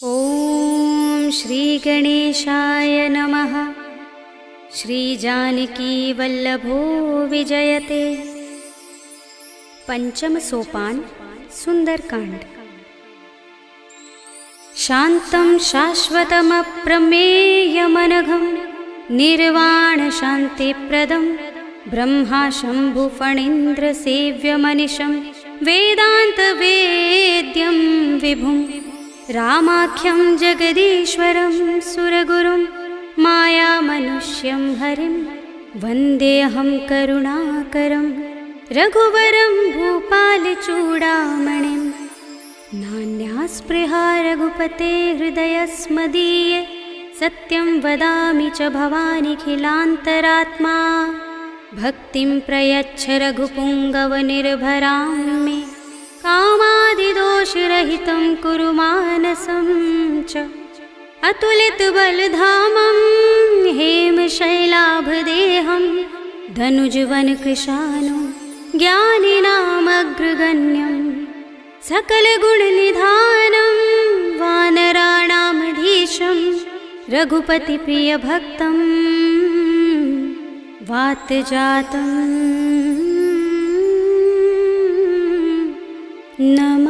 ॐ श्री गणेशाय नमः। श्री जानकी वल्लभो विजयते। पंचम सोपान सुंदरकांड। शांतं शाश्वतमप्रमेयमनघं निर्वाण शान्तिप्रदं ब्रह्मा शंभु फणीन्द्र सेव्यमनिशं वेदान्तवेद्यं विभुं रामाख्यं जगदीश्वरं सुरगुरुं मायामनुष्यं हरिं वन्देऽहं करुणाकरं रघुवरं भूपालचूडामणिं। नान्यास्पृहा रघुपते हृदयस्मदीये सत्यं वदामि च भवानिखिलान्तरात्मा। भक्तिं प्रयच्छ रघुपुङ्गवनिर्भरां मे कामादिदोषरहितं कुरु मानसं च। अतुलितबलधामं हेमशैलाभदेहं धनुजवनकृशानुं ज्ञानिनामग्रगण्यं सकलगुणनिधानं वानराणामधीशं रघुपतिप्रियभक्तं वातजातं नमामि।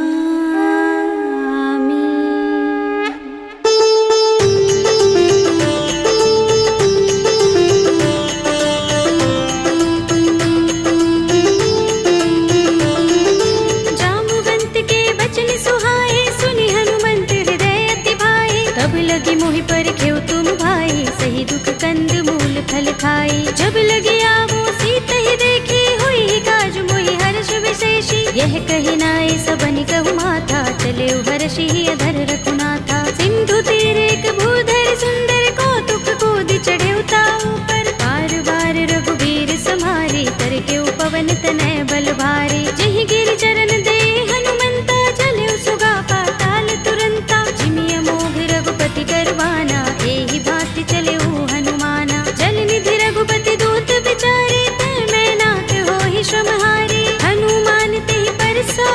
जाम्बुवंत के बचन सुहाए सुनि हनुमंत हृदय अति भाए। तब लगी मोहि परखेउ तुम भाई सही दुख कंद मूल फल खाई। जब लगी आवो सीत ही देखी हुई काज मोहि हर्ष विशेषी। यह कही नाय सबनि कहु माथा चले हर्षि अधर रघुनाथा। सिंधु तीर एक भूधर सुंदर कौतुक कूदि चढ़े ताऊ पर। बार बार रघुबीर सम्हारी कर के पवन तनय बल भारी। जहि गिरि चरण दे हनुमंता चले सुगा पाताल तुरंता। जिमिय मोह रघुपति करवाना एहि भांति चले हनुमाना। जल निधि रघुपति दूत बिचारे तै मैं नाथ होहि श्रमहारी। हनुमान तेहि परसा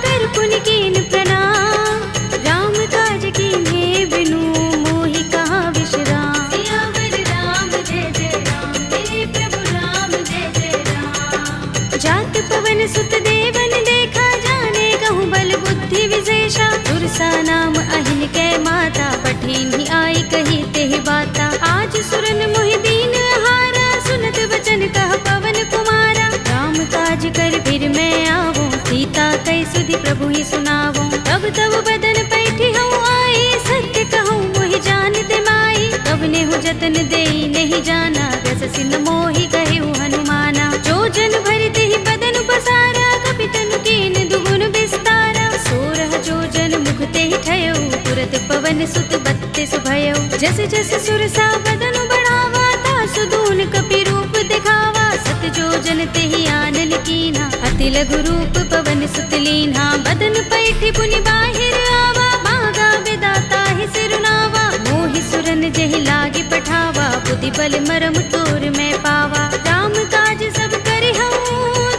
कर पुनि कीन प्रणाम। राम काज कीन्हे बिनु मोहि कहाँ विश्राम। सियावर राम जय जय राम मेरे प्रभु राम जय जय राम। जात पवन सुत देवन देखा जाने कहूँ बल बुद्धि विशेषा। तुरसा नाम अहिन कै माता पठिन्हि आई कही तेहि बाता। आज सुरन मोहि दीन हारा सुनत वचन कह पवन कुमारा। राम काज कर फिर मैं आवो सीता कई सुधि प्रभु ही सुनावो। तब तब बदन पैठी हूँ आई सत्य कहूँ मोहि जानते माई। तब नेहु जतन देई नहीं जाना दस सिन मोहि कहेउ हनुमाना। जो जन भरते ही बदन पसारा कपितन कीन दुगुन विस्तारा। सोरह जो जन मुख ते ही ठयउ तुरत पवन सुत बत्तीस भयउ। जस जस सुरसा बदन बढ़ावा तासु दून कपि रूप दिखावा। सत जो जन ते ही आनन कीना अति लघु रूप पवन सुत लीन्हा। बदन पैठी पुनि बाहिर आवा मागा विदाता ही सिरुनावा। मोहि सुरन जहि लागे पठावा बुद्धि बल मरम तोर मैं पावा। राम काज सब करि हूँ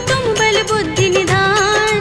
तुम बल बुद्धि निधान।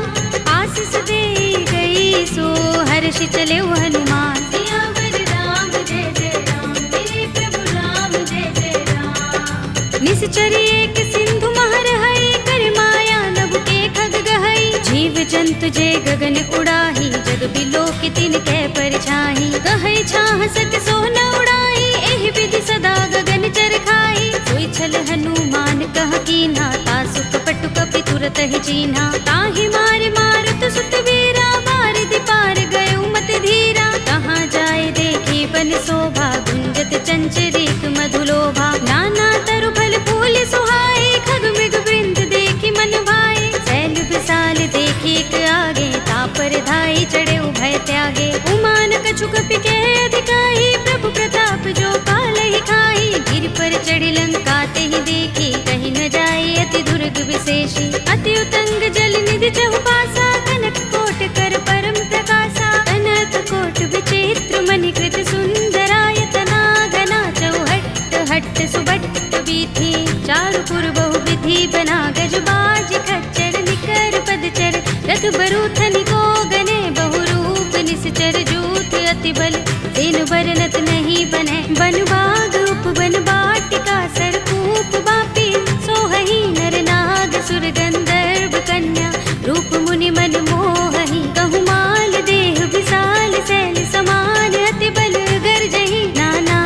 आशीष दे गई सो हर्षि चले हनुमान। सियावर राम जय जय राम मेरे प्रभु राम जय जय राम। निश्चर एक सिंधु महर है कर माया नभ के खग गहई। जीव जंतु जे गगन उड़ाही जग बिलोक तिन कै परछाई। कहै छाह सक सोन उड़ाई एहि विधि सदा गगन चर खाई। सोई छल हनुमान कह कीन्हा तासु कपट कपि तुरत ही चीन्हा। ताहि मार मारुत सुत वीरा बारिधि पार गयो मत धीरा। कहाँ जाए देखी बन शोभा गुंजत चंचरीक मधुलोभा। नाना तरु फल फूल सुहाए खग मृग वृंद देखी मन भाए। शैल विशाल देखी एक आगे तापर धाई चढ़े भय त्यागे। उमान कछु कपि के अधिकाई प्रभु प्रताप जो काल ही खाई। गिर पर चढ़ी लंका ते ही देखी कहीं न जाए अति दुर्ग विशेषी। अति उतंग जल निधि चहुपासा कनक कोट कर परम प्रकाशा। कनक कोट विचित्र मणिकृत सुंदरायतना घना चौहट्ट हट्ट सुबट्ट बीथी। चारु पुर बहु विधि बना गजबाज खच्चर निकर पदचर। रथ बरूथनि को गने बहुरूप निश्चर जूथ अति अति बल तेनु बरनत नहीं बने। बन बाग उपवन बाटिका सरकूप बापी सोहही नर नाग सुर गंधर्व कन्या रूप मुनि मन मोहही। कहु माल देह विशाल शैल समान अति बल गर्जही। नाना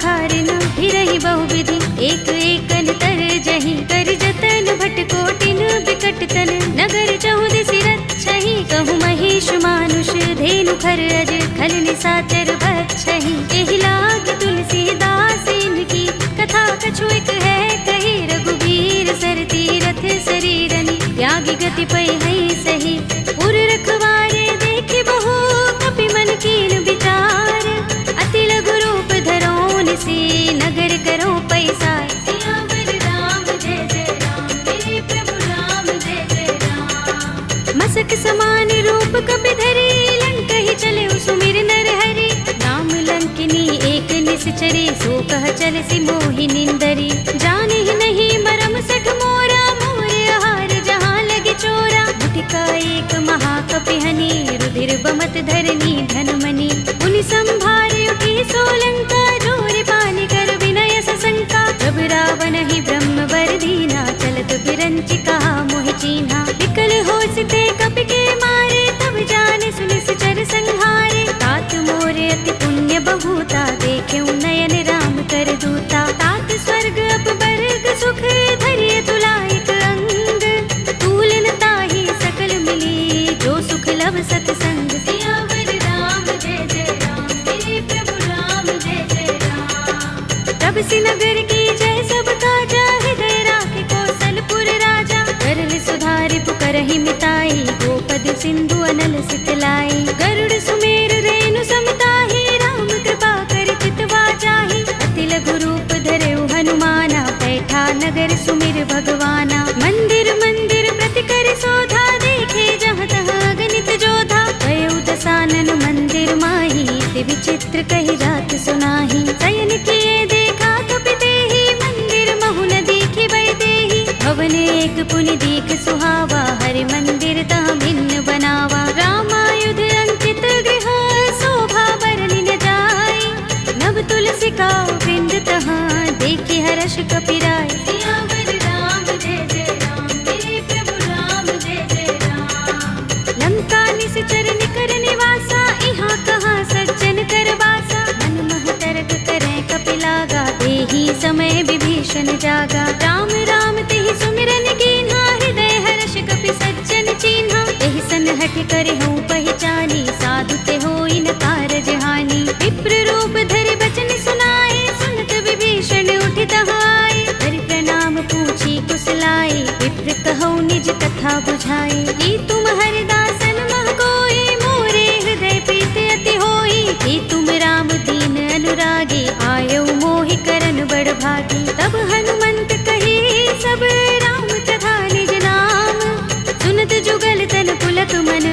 खारिन फिरहि बहुविधि एक एकन तर जही। कर जतन भट कोटिन बिकट तन नगर चहुदिसि रक्षहि। कहु महिष मानुष धेनु खर अज खल निशाचर बक्षहि। एहि लाग तुलसीदास इनकी कथा कछु एक है कही। रघुबीर सर तीरथ शरीरनि त्यागी गति पै है सही। पुर रखवारे देखे बहु कपि मन कीन विचार। अति लघु रूप धरोन से नगर करो पैसार। सियावर राम जय जय राम मेरे प्रभु राम जय जय राम। मसक समान रूप कपि धरे लंकहि चले सुमिर नर हरि। राम लंकिनी एक निश्चरे सो कह चल सि मोहि निंदरी। जाने ही नहीं मरम सठ मोरा मोर आहार जहाँ लगे चोरा। मुठिका एक महाकपि हनि रुधिर बमत धरनी धनमणि। उनि संभारे उठी सोलंका जोर पानि कर विनय सशंका। जब रावण ही ब्रह्म वर दीना चलत बिरंचि कहा मोहि चीन्हा। विकल होसिते कपि के मारे तब जाने सुनि चर संहारे। तात मोरे अति पुण्य बहुता देखे नयन राम कर दूता। तात स्वर्ग अपवर्ग सुख धरिय तुलायक अंग। तूलन ताहि सकल मिली जो सुख लव सतसंग। सियावर राम जय जय राम मेरे प्रभु राम जय जय राम। तब सि नगर की जय सब काजा हृदय राखे कौशलपुर राजा। करल सुधारि पुकारहि मिताई गोपद सिंधु अनल सितलाई। गरुड़ सुमेर रेणु समताहि राम कृपा कर चितवा चाहि। अति लघु रूप धरेउ हनुमाना बैठा नगर सुमिर भगवाना। मंदिर मंदिर प्रति कर शोधा देखे जहाँ तहाँ गणित जोधा। भयउ दसानन मंदिर माही दिव्य चित्र कही रात सुनाही। शयन किए देखा कपि तेहि मंदिर महु न दीखि बै देहि। भवन एक पुनि दीख सुहावा हरि मंदिर तहाँ भिन्न बनावा। रामायुध अंकित गृह शोभा बरनि न जाई। नव तुलसी का वृंद तहाँ देखि हर्ष कपि राय। सियावर राम जय जय राम मेरे प्रभु राम जय जय राम। लंका निश्चर निकर निवासा इहाँ कहाँ सज्जन कर वासा। मन महु तर्क करें कपि लागा तेहि समय विभीषण जागा। राम राम तेहि सुमिरन कीन्हा हृदय हर्ष कपि सज्जन चीन्हा। एहि सनहठ करे हूँ पहचानी साधु ते होई न कारज हानि। विप्र रूप धरि बचन सुनाए सुनत विभीषण उठि तहाय। हरि प्रणाम पूछी कुशलाए विप्र कहौ निज कथा बुझाए। कि तुम हरिदासन मह कोई मोरे हृदय प्रीत अति होई। कि तुम राम दीन अनुरागी आयौ मोहि करन बड़ भागी। तब हनुमंत कही सब राम तथा निज नाम। सुनत जुगल तन पुलक मन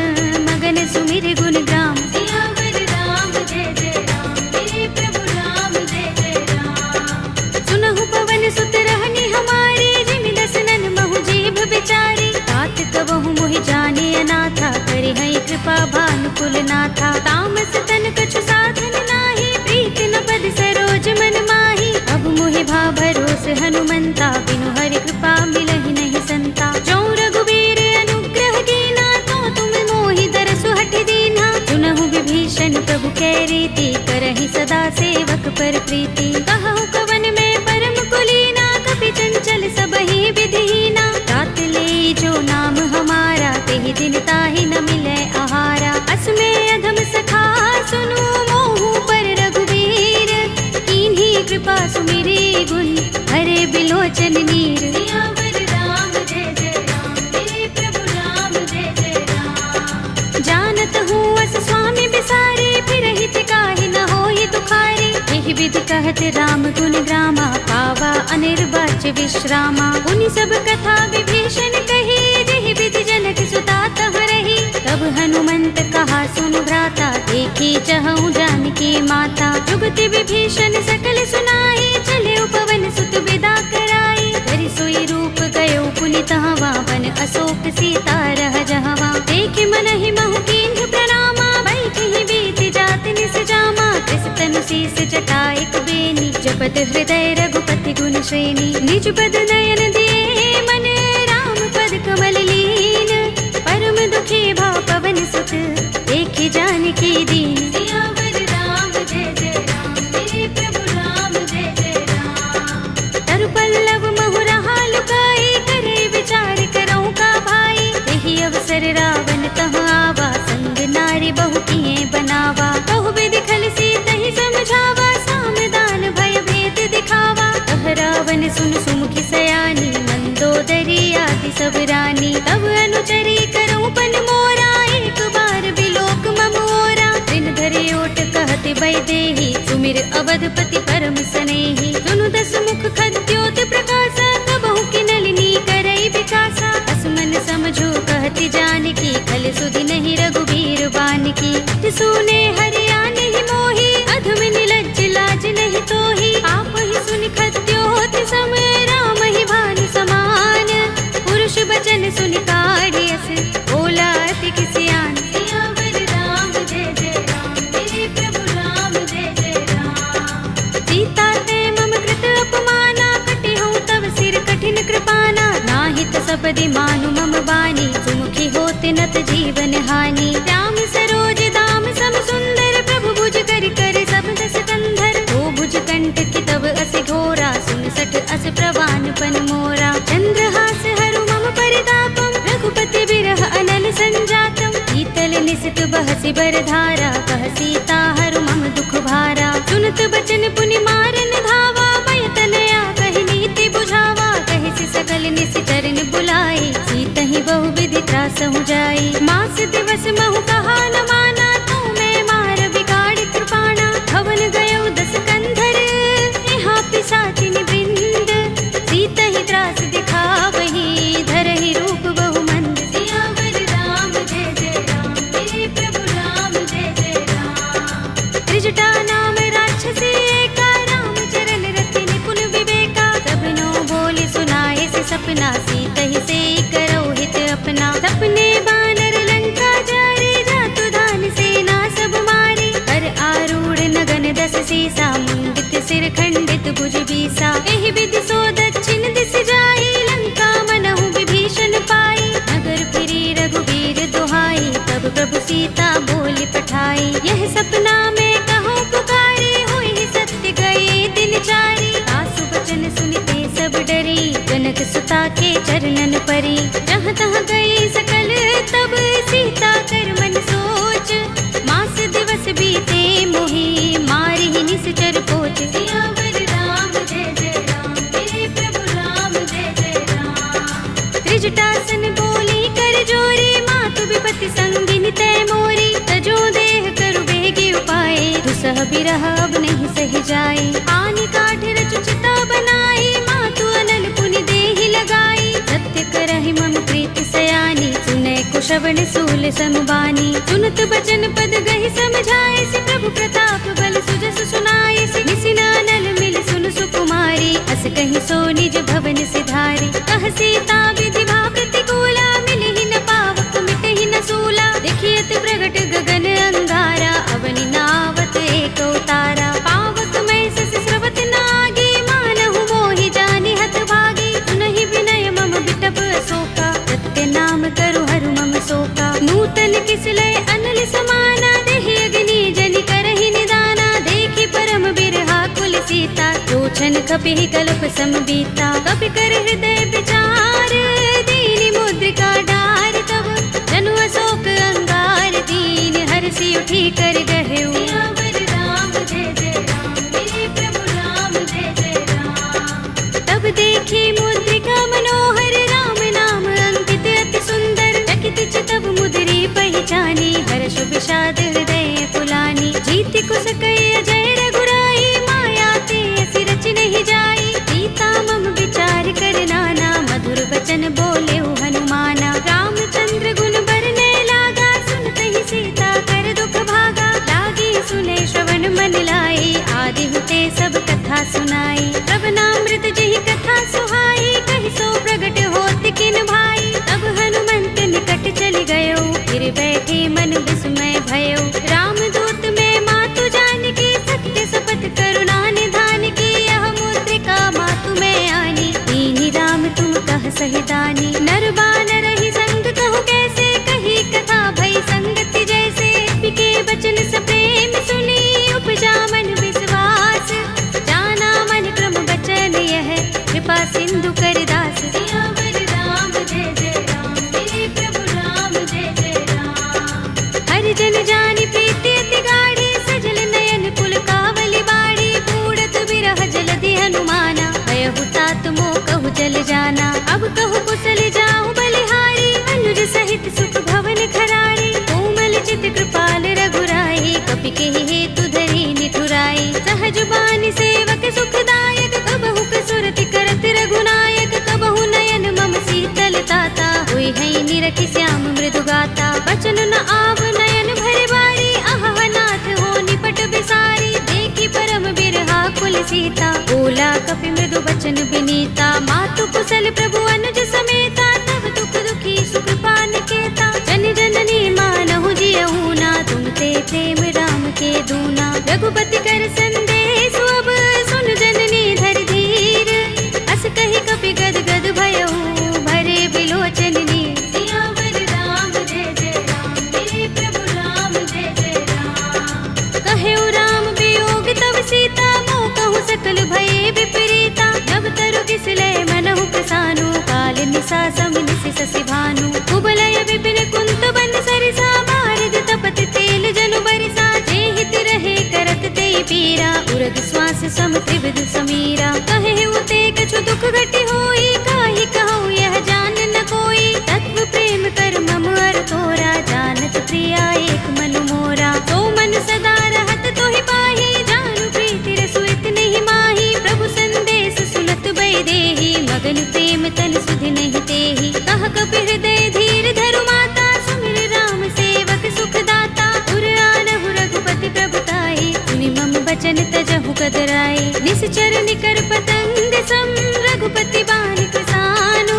मगन सुमिर गुण ग्राम। सियावर राम जय जय राम मेरे प्रभु राम जय जय राम। सुनहु पवन सुत रहनि हमारे जिमि दसनन महु जीभ बिचारी। तात कबहु मोहि जाने अनाथा करि हैं कृपा भानुकुल नाथा। तामस तन कछु साधन नाही प्रीत न पद सरोज मन माही। अब मोहि भा भरोस हनुमंता बिनु हरि कृपा मिलहि नहीं संता। जो रघुबीर अनुग्रह कीना तो तुम मोहि दरसु हठ दीना। सुनहु विभीषण प्रभु कै रीति करहि सदा सेवक पर प्रीति। कहु कवन में परम कुलीना कपि चंचल सबहि विधिहीना। तात ले जो नाम हमारा तेहि दिन ताहि न मिलै आहारा। असमे अधम सखा सुनु मोहु पर रघुबीर। कीन्ही कृपा सुमिरी गुण हरे बिलोचन नीर। सियावर राम जय जय राम मेरे प्रभु राम जय जय राम। जानत हूँ अस स्वामी बिसारे फिरहि ते काहि न होहि दुखारे। एहि विधि कहत राम गुण ग्रामा पावा अनिर्वाच्य विश्रामा। उनि सब कथा विभीषण कही जेहि विधि जनक सुता तहाँ रही। तब हनुमंत कहा सुन भ्राता देखी चहु जानकी माता। जुगति विभीषण सकल सुनाई चले पवन सुत विदा कराई। धरि सोई रूप गयो पुनि तहाँ वन अशोक सीता रह जहाँ। देख मन ही महु कीन्ह प्रणामा बैठहि बीत जात निस जावा। सुनत हृदय रघुपति गुण श्रेणी। निज पद नयन दिए मन राम पद कमल लीन। परम दुखी भव पवन सुत देखि जानकी दीन। सियावर राम जय जय राम, मेरे प्रभु राम जय जय राम। तरु पल्लव महु रहा लुकाई, करे विचार करऊं का भाई। यही अवसर रावण तह आवा, संग नारी बहु किए बनावा। बहु विधि खल सीत ही समझावा, सामदान भय भेद दिखावा। तह रावण सुन सुमुखी सयानी, मंदोदरी आदि सब रानी। तब अनुचरी करऊं पन मोरा, एक बार बिलोक ममोरा। दिन धरे ओट कहते बैदेही, सुमिर अवधपति परम सनेही। सुनु दस मुख खद्योत प्रकाशा, कबहु की नलिनी करई विकासा। असमन समझो कहती जानकी, खल सुधि नहीं रघुबीर बानकी। सुने हरिया नहीं मोही, अधम निलज्ज लाज नहीं तोही। आप ही सुनि खद्योत सम, राम ही भानु समान। पुरुष बचन सुनि काढ़ियस, बोला अति किसियान। सियावर राम जय जय राम, मेरे प्रभु राम जय जय राम। सीता ते मम कृत अपमाना, कटे हूँ तव सिर कठिन कृपाना। नाहित सपदि मानु मम बानी, सुमुखी होते नत जीवन हानि। राम सरोज दाम सम सुंदर, प्रभु भुज कर कर सब दस कंधर। ओ भुज कंठ की तब अस घोरा, सुन सठ अस प्रवान पन मोरा। चंद्रहास हरु मम परितापम, रघुपति बिरह अनल संजातम। शीतल निसित बहसि बरधारा, कह सीता हरु मम दुख भारा। सुनत बचन पुनि मारन धावा, भय तनया कहि नीति बुझावा। कहि सकल निस चरण बुलाई, सीतहि बहु विधि त्रासहु जाई। मास दिवस महु कहा न माना, तू मैं मार बिगाड़ कृपाणा। भवन गयो दस कंधर, यहाँ पिशाचिनि वृंद। सीतहि त्रास दिखावही, धरहि रूप बहु मंद। सियावर राम जय जय राम, मेरे प्रभु राम जय जय राम। त्रिजटा नाम राक्षसी एका, राम चरण रति निपुण विवेका। सबनो बोले सुनाए से सपना, सीतहि से करौ हित अपना। सपने बानर लंका जारे, जातु धान सेना सब मारे। कर आरूढ़ नगन दस सीसा, मुंडित सिर खंडित भुज बीसा। एहि विधि सो दक्षिण दिस जाई, लंका मनहु विभीषण पाई। नगर फिरी रघुबीर दुहाई, तब प्रभु सीता बोली पठाई। यह सपना में कहो पुकारी, हुई सत्य गए दिन चारी। आसु बचन सुनते सब डरी, जनक सुता के चरणन परी। जहाँ तहाँ गई सकल तब, सीता कर मन सोच। मास दिवस बीते मोही, मारी ही निश्चर पोच। सियावर राम जय जय राम, मेरे प्रभु राम जय जय राम। त्रिजटासन बोली कर जोरी, मातु विपति संगिनी तय मोरी। तजो देह करु बेगी उपाय, दुसह बिरह अब नहीं सही जाए। आनि काठ रचु चिता बनाई, मातु अनल पुनि देहि लगाई। सत्य करहि मम प्रीति सयानी, सुनै कुशवन सूल समबानी। सुनत बचन पद गहि समझाए, से प्रभु प्रताप बल सुजस सुनाए। से निसिनानल मिल सुन सुकुमारी, अस कहि सो निज भवन सिधारी। कह सीता विधि भा प्रतिकूला, मिलहि न पावक मिटहि न सूला। देखियत प्रगट गगन अंगारा, अवनि नावत एक उतारा। पावक मैं सस स्रवत नागी, मानहु मोहि जानि हत भागी। सुनहि विनय मम बिटप अशोका, सत्य नाम करु हरु मम शोका। नूतन किसलय अनल समाना, देहि अग्नि जनि करहि निदाना। देखि परम बिरहा कुल सीता, लोचन कपिहि कल्प सम बीता। कपि कर हृदय विचार, दीनि मुद्रिका डार। तब जनु अशोक अंगार, दीन हरषि उठी कर गहेउ। सियावर राम जय जय राम, मेरे प्रभु राम जय जय राम। तब देखी मुद्रिका मनोहर, राम नाम अंकित अति सुंदर। चकित चितव मुद्री पहचानी, हर्ष विषाद हृदय कुलानी। जीति कुस कई अजय रघुराई, माया ते असि रच नहीं जाई। सीता मम विचार कर नाना, मधुर वचन बोले हनुमाना। रामचंद्र गुण बरने लागा, सुनतहि सीता कर दुख भागा। लागी सुने श्रवण मन लाई, आदि हुते सब कथा सुनाई। श्रवणामृत जहि कथा सुहाई, कहि सो प्रगट होत किन भाई। तब हनुमंत निकट चल गयो, फिर बैठे मन विस्मय भयो। रामदूत में मातु जानकी, सत्य शपथ करुणा निधान की। यह फल जाना। अब कहु कुशल जाऊं बलिहारी, अनुज सहित सुख भवन खरारी। कोमल चित कृपाल रघुराई, कपि केहि हेतु धरि निठुराई। सहज बानी सेवक सुखदायक, कबहु कसुरति करत रघुनायक। कबहु नयन मम शीतल ताता, होई है निरखि श्याम मृदु गाता। बचन न आव नयन भरे बारी, आहा नाथ हो निपट बिसारी। देखी परम बिरहा कुल सीता, बोला कपि मृदु बचन बिनीता। मातु कुशल प्रभु अनुज समेता, तब दुख दुखी सुख पान केता। जन जननी मानहु जियहु ना, तुम ते प्रेम राम के दूना। रघुपति कर संदेश अब, सुन जननी धर धीर। अस कहि कपि गद गद भयहु, भरे बिलोचन नीर। सियावर राम जय जय राम, मेरे प्रभु राम जय जय राम। कहेउ राम वियोग तब सीता, मोह कहु सकल भये विपरीता। नव तरु किसलय मनहु प्रसानु, काल निसा सम निसि ससि भानु। कुबलय विपिन कुंत बन सरिसा, बारिद तपत तेल जनु बरिसा। जेहित रहे करत तेहि पीरा, उरग श्वास सम त्रिविध समीरा। कहेउ ते कछु दुख घटी होई, काहि कहूँ यह जान न कोई। तत्व प्रेम कर मम अर तोरा, जानत प्रिया एक मनु मोरा। तो मन सदा रहत तोहि पाहि, जानु प्रीति रसु इतने माही। प्रभु संदेश सुनत बैदेही, मगन प्रेम तन सुधि नहीं तेहि। कह कपि हृदय धीर धरु माता, सुमिर राम सेवक सुख दाता। उर आनहु रघुपति प्रभुताई, सुनि मम बचन तजहु कदराई। निश्चर निकर पतंग सम, रघुपति बानि कृसानु।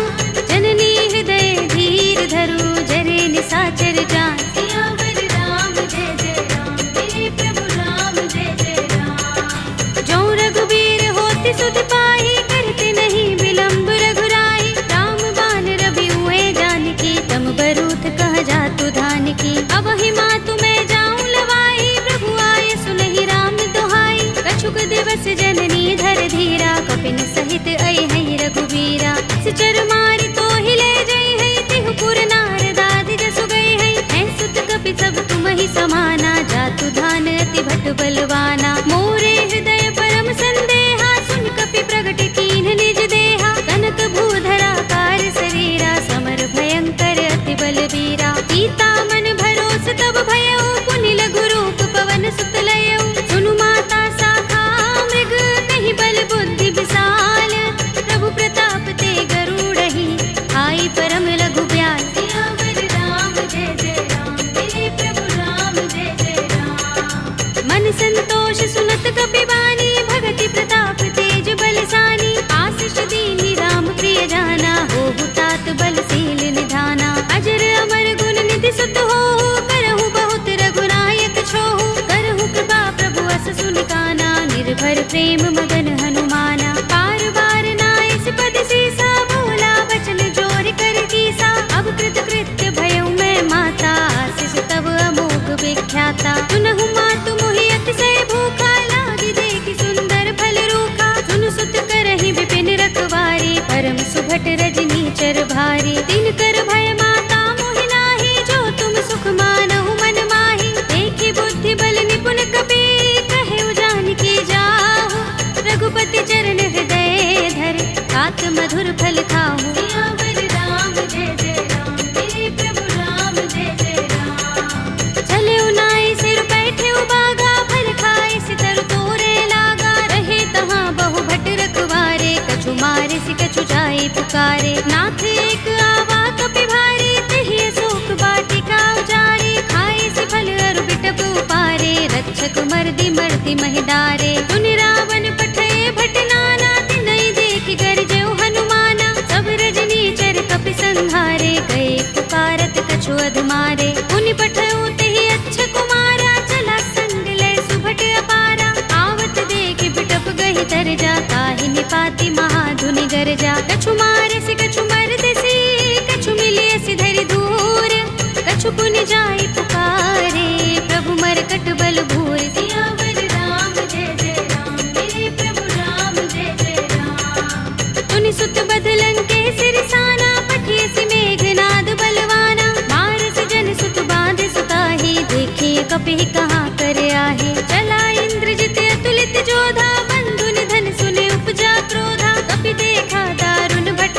जननी हृदय धीर धरु, जरे निसाचर जान। सियावर राम जय जय राम, मेरे प्रभु राम जय जय राम। जो रघुबीर होति सुध पाहि, करते नहीं विलंब रघुराई। राम बान रवि हुए जानकी, तम बरूथ कह जातु धान की। अब ही मातु मैं जाऊं लवाई, प्रभु आए सुनहि राम दुहाई। कछुक दिवस जननी धर धीरा, कपिन सहित अइ है रघुबीरा। सिचर मारि तो हिले जई है, तिहु पुर नारदादि जसु गई है। हैं सुत कपि सब तुम ही समाना, जातु धान अति भट बलवाना। मोरे हृदय परम संदेहा, सुन कपि प्रगट कीन्ह निज देहा। कनक भूधरा कार शरीरा, समर भयंकर अति बलबीरा। सीता मन भरोस तब भयउ, पुनि लघु रूप पवन सुत लयउ। सुनु माता शाखा मृग, नहीं बल बुद्धि विशाल। प्रभु प्रताप ते गरुड़हि, आई परम लघु ब्याल। सियावर राम जय जय राम, मेरे प्रभु राम जय जय राम। मन संतोष सुनत कपि बानी, भगति प्रताप तेज बलसानी। आशीष दीनि राम प्रिय जाना, होहु तात बलशील निधाना। अजर अमर गुण निधि सुत होहु, करहु बहुत रघुनायक छोहु। करहु कृपा प्रभु अस सुनि काना, निर्भर प्रेम मगन हनुमाना। बार बार नाइस पद सीसा, बोला बचन जोर कर कीसा। अब कृत कृत्य भयउ मैं माता, आशीष तब अमोघ विख्याता। सुनहु मातु मोहि अतिशय भूखा, लागी देखि सुंदर फल रूखा। सुन सुत करहि विपिन रखवारी, परम सुभट रजनी चर भारी। दिन कर भय माता मोहि नाहि, जो तुम सुख मानहु मन माहि। देखि बुद्धि बल निपुण कपि, कहेउ जानकी जाहु। रघुपति चरण हृदय धर, तात मधुर फल खाहु। सियावर राम जय जय राम, मेरे प्रभु राम जय जय राम। चले उनाई सिर बैठे उबागा, फल खाए सितर तोरे लागा। रहे तहाँ बहु भट रखवारे, कछु मारे सि कछु जाए पुकारे। नाथ एक आवा कपि भारी, तेहि अशोक वाटिका उजारी। खाए सि फल अरु बिटप उपारे, रक्षक मर्दि मर्दि महिदारे। सुनि रावण पठय भट नाना, तिनहि देखि गरजेउ हनुमाना। सब रजनी चर कपि संहारे, गए पुकारत कछु अधमारे। पुनि पठयउ तेहि अच्छ कुमारा, चला संग लय सुभट अपारा। आवत देखि बिटप गहि तर जा, ताहि निपाति महाधुनि गरजा। कछु मारे सि कछु मर्द सी, कछु मिले सि धरि धूर। कछु पुनि जाई पुकारे, प्रभु मरकट बल भूर। सियावर राम जय जय राम, मेरे प्रभु राम जय जय राम। तुनि सुत बदलन के सिरसाना, पठिय सि मेघनाद बलवाना। मारस जन सुत बांध सुताहि, देखिए कपि कहाँ कर आहे। चला इंद्रजित अतुलित जोधा, बंधु निधन सुने उपजा क्रोधा। कपि देखा दारुण भट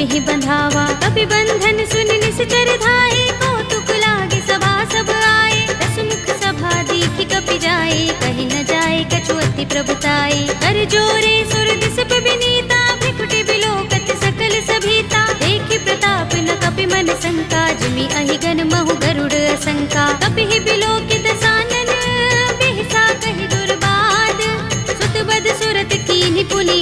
ही बंधावा। कपि बंधन सुन निश्चर धाये, कौतुक लागे सभा सब आए। दसमुख सभा देखी कपि जाए, कहीं न जाए कछु अति प्रभुताई। कर जोरे सुर दिस विनीता, भ्रिकुटि बिलोकत सकल सभीता। देखि प्रताप न कपि मन शंका, जिमि अहिगन महु गरुड़ असंका। कपि ही बिलोकित सानन, बिहसा कहि दुर्बाद। सुत बद सुरत कीन्हि पुनि,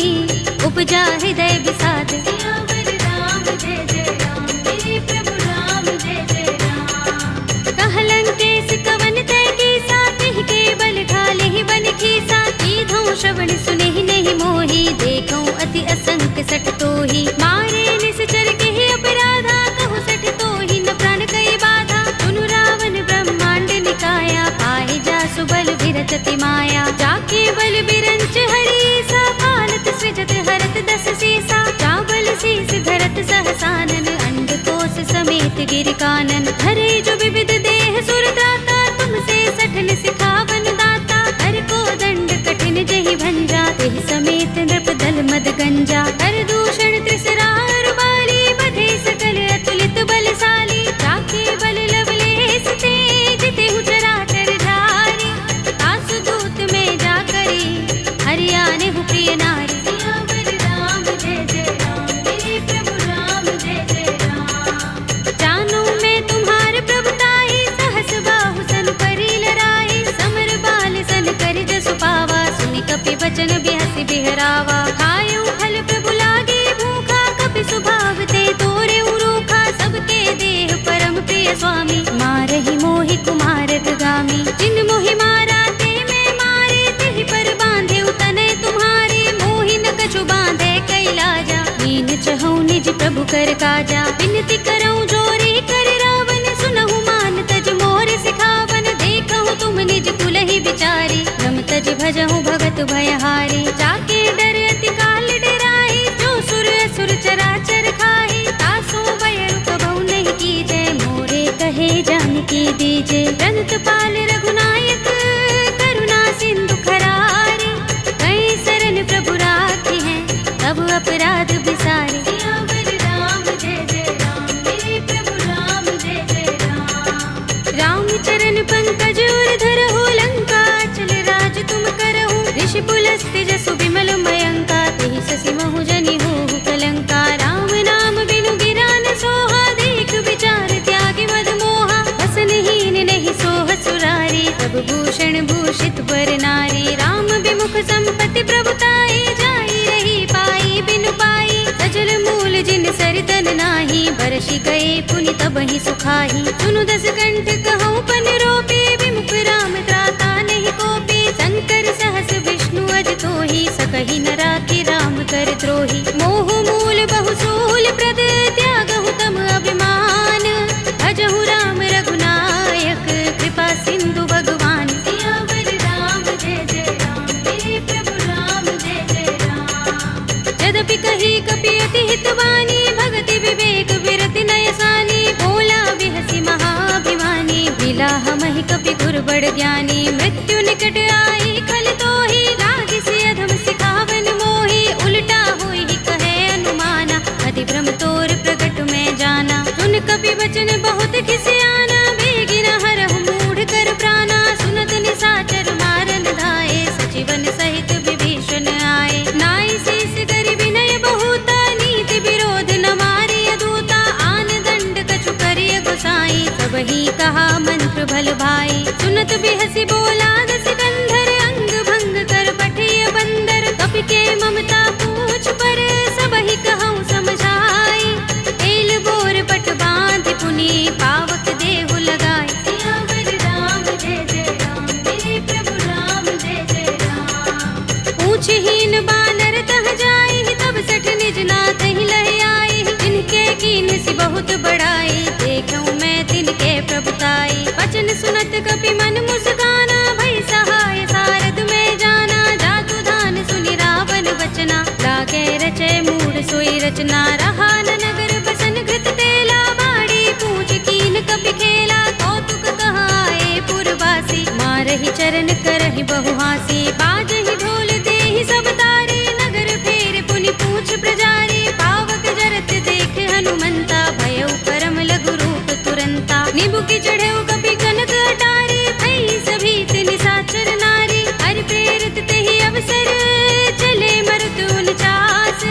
उपजा हृदय विषाद। सियावर राम जय जय राम, मेरे प्रभु राम जय जय राम। कहलन केस कवन तय कीसा, तिहि के बल ढाले ही बन खीसा। कीधौं श्रवण सुनेहि नहीं मोहि, देखौं अति असंक सठ तोहि। मारे निश्चर केहि अपराधा, कहु सठ तोहि न प्राण कई बाधा। सुनु रावण ब्रह्मांड निकाया, पाहि जासु बल बिरत अति माया। जाके बल बिरंच हरीसा, फालत सृजत हरत दस सीसा। चावल शीस धरत सहसानन, अंडकोश समेत गिर कानन। हरे जो विविध देह सुर त्राता, तुमसे सठन सिखावन दाता। हर को दंड कठिन जहि भंजा, तेहि समेत नृप दल मद गंजा। कर दूषण त्रिसरार बाली, बधे सकल अतुलित बलशाली। जाके बल लवलेस ते, जितेहु चराचर झारी। तासु दूत में जा करी, हरियाने हु प्रिय नारी। सियावर राम जय जय राम, मेरे प्रभु राम जय जय राम। जानो मैं तुम्हारे प्रभुताई, सहस बाहु सन परी लराई। समर बाल सन कर जसु पावा, सुनि कपि बचन बिहसि बिहरावा। खायउ फल प्रभु लागे भूखा, कपि स्वभाव ते तोरे उरूखा। सबके देह परम प्रिय स्वामी, मारहि मोहि कुमारत गामी। जिन मोहि मारा ते मैं मारे, तिहि पर बांधे तनय तुम्हारे। मोहि न कछु बांधे कैलाजा, हीन चहु निज प्रभु कर काजा। विनती करऊं जोरे कर रावण, सुनहु मान तज मोर सिखावन। देखहु तुम निज कुल ही विचारी, रम तज भजहु भगत भयहारी। जाके डर अति काल डराई, जो सुर असुर चराचर खाई। तासो भय रुक बहु नहीं कीजे, मोरे कहे जानकी दीजे। रंत पाल रघुनायक, करुणा सिंधु खरारी। कई शरण प्रभु राखी हैं, तब अपराध बिसारे। सियावर राम जय जय राम, मेरे प्रभु राम जय जय राम। राम चरण पंकज उर धरहु, लंका चल राज तुम करहु। ऋषि पुलस्त्य जसु विमल मयंका, तेहि शशि महु जनि होहु कलंका। राम नाम बिनु गिरा न सोहा, देख विचार त्यागी मद मोहा। वसनहीन नहीं सोह सुरारी, सब भूषण भूषित वर नारी। राम विमुख संपत्ति प्रभुताई, जाई रही पाई बिनु पाई। सजल मूल जिन सरितन नाही, बरषि गए पुनि तबहि सुखाही। सुनु दस कंठ कहूँ पन रोपे, विमुख राम त्राता नहीं कोपे। शंकर सहस विष्णु अज तोहि, सकहि न राखी राम कर द्रोही। मोह मूल बहु सूल प्रद, त्यागहु तम अभिमान। भजहु राम रघुनायक, कृपा सिंधु भगवान। सियावर राम जय जय राम, मेरे प्रभु राम जय जय राम। यद्यपि कही कपि अति हितवानी, भगति विवेक विरति नयसानी। बोला बिहसि महाभिमानी, बिलाह महि कपि गुर बड़ ज्ञानी। मृत्यु निकट आई खल तोहि, लागिसि अधम सिखावन मोहि। उल्टा होई कहे अनुमाना, अति भ्रम तोर प्रगट में जाना। सुन कपि वचन बहुत खिसियाना, बेगिन हरहु मूढ़ कर प्राणा। सुनत निशाचर मारन धाये, सचिवन सहित विभीषण आए। नाई शीस करि विनय बहुता, नीति विरोध न मारिय दूता। आन दंड कछु करिय गोसाई, सबहि कहा मंत्र भल भाई। सुनत बिहसि बोला दस कंधर, अंग भंग कर पठिय बंदर। कपि के ममता पूछ पर, सबहि कहूँ समझाई। तेल बोर पट बांध पुनि, पावक देहु लगाई। सियावर राम जय जय राम, मेरे प्रभु राम जय जय राम। पूछहीन बानर तह जाई, तब सठ निज नाथ ही लह आई। जिनके कीन सी बहुत बड़ाई, देखूं मैं तिनके प्रभुताई। वचन सुनत कपि मन मुस्काना, भई सहाय सारद में जाना। जातु धान सुनि रावण वचना, लागे रचे मूढ़ सोई रचना। रहा न नगर बसन घृत तेला, बाड़ी पूछ कीन कपि खेला। कौतुक कहाए पुरवासी, मारहि चरण करहि बहु हासी। बाजहि ढोल देहि सब तारी, नगर फेर पुनि पूछ प्रजारी। पावक जरत देख की चढ़े कपि कनक अटारी भई सभी निशाचर नारी हरि प्रेरित ते ही अवसर चले मरुत 49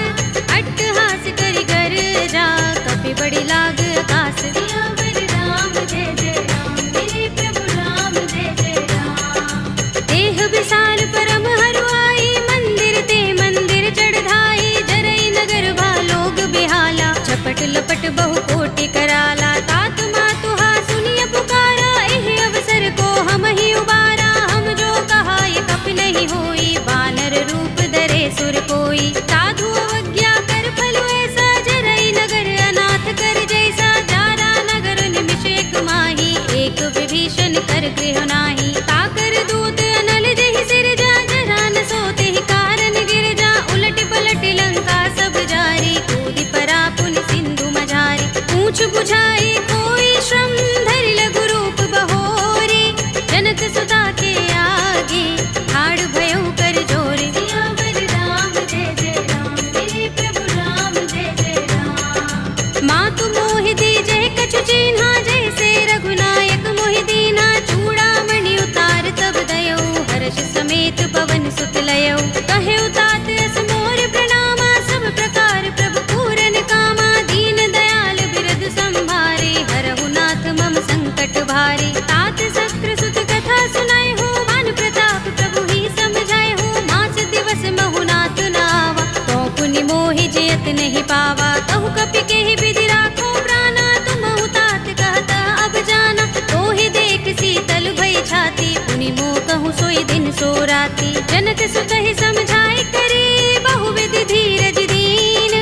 अट्टहास करि कर जा कपि बड़ी लाग आकाश सियावर राम जय जय राम मेरे प्रभु राम जय जय राम देह विशाल परम हरुआई मंदिर ते मंदिर चढ़ाई जरई नगर भालोग बिहाला झपट लपट बहु कोटि कराला तात मातुहा सुनिय पुकारा एह अवसर को हम ही उबारा हम जो कहा ये कपि नहीं होई वानर रूप धरे सुर कोई साधु अवज्ञा कर फलो ऐसा जरई नगर अनाथ कर जैसा जारा नगर निमिष एक माही एक विभीषण कर गृह नाही ताकर दूत अनल जहि सिर जा जरा न सोते ही कारण गिर जा उलट पलट लंका सब जारी कूदि परा पुन सिंधु मझारी पूछ बुझाई कोई श्रम धरि लघु रूप बहोरी जनक सुता के आगे ठाड़ भयो कर जोरे सियावर राम जय जय राम मेरे प्रभु राम जय जय राम मातु मोहि दीजे कछु चिन्हा जैसे रघुनायक मोहि दीना चूड़ामणि उतार तब दयो हर्ष समेत पवन सुत लयो कहे उतात अस मोर प्रणामा सब प्रकार प्रभु पूरन कामा दीन दयाल बिरद संभारे हरहु नाथ मम संकट भारे तात शस्त्र सुत कथा सुनाए हो मान प्रताप प्रभु ही समझाए हो मास दिवस महु नाथ नावा तो पुनि मोहि जयत नहीं पावा कहु कपि के ही विधि राखो प्राणा तुम तात कहता अब जाना तो ही देख शीतल भई छाती पुनि मोह कहूँ सोई दिन सो राती जनक सुत ही समझाए करे बहु विधि धीरज दीन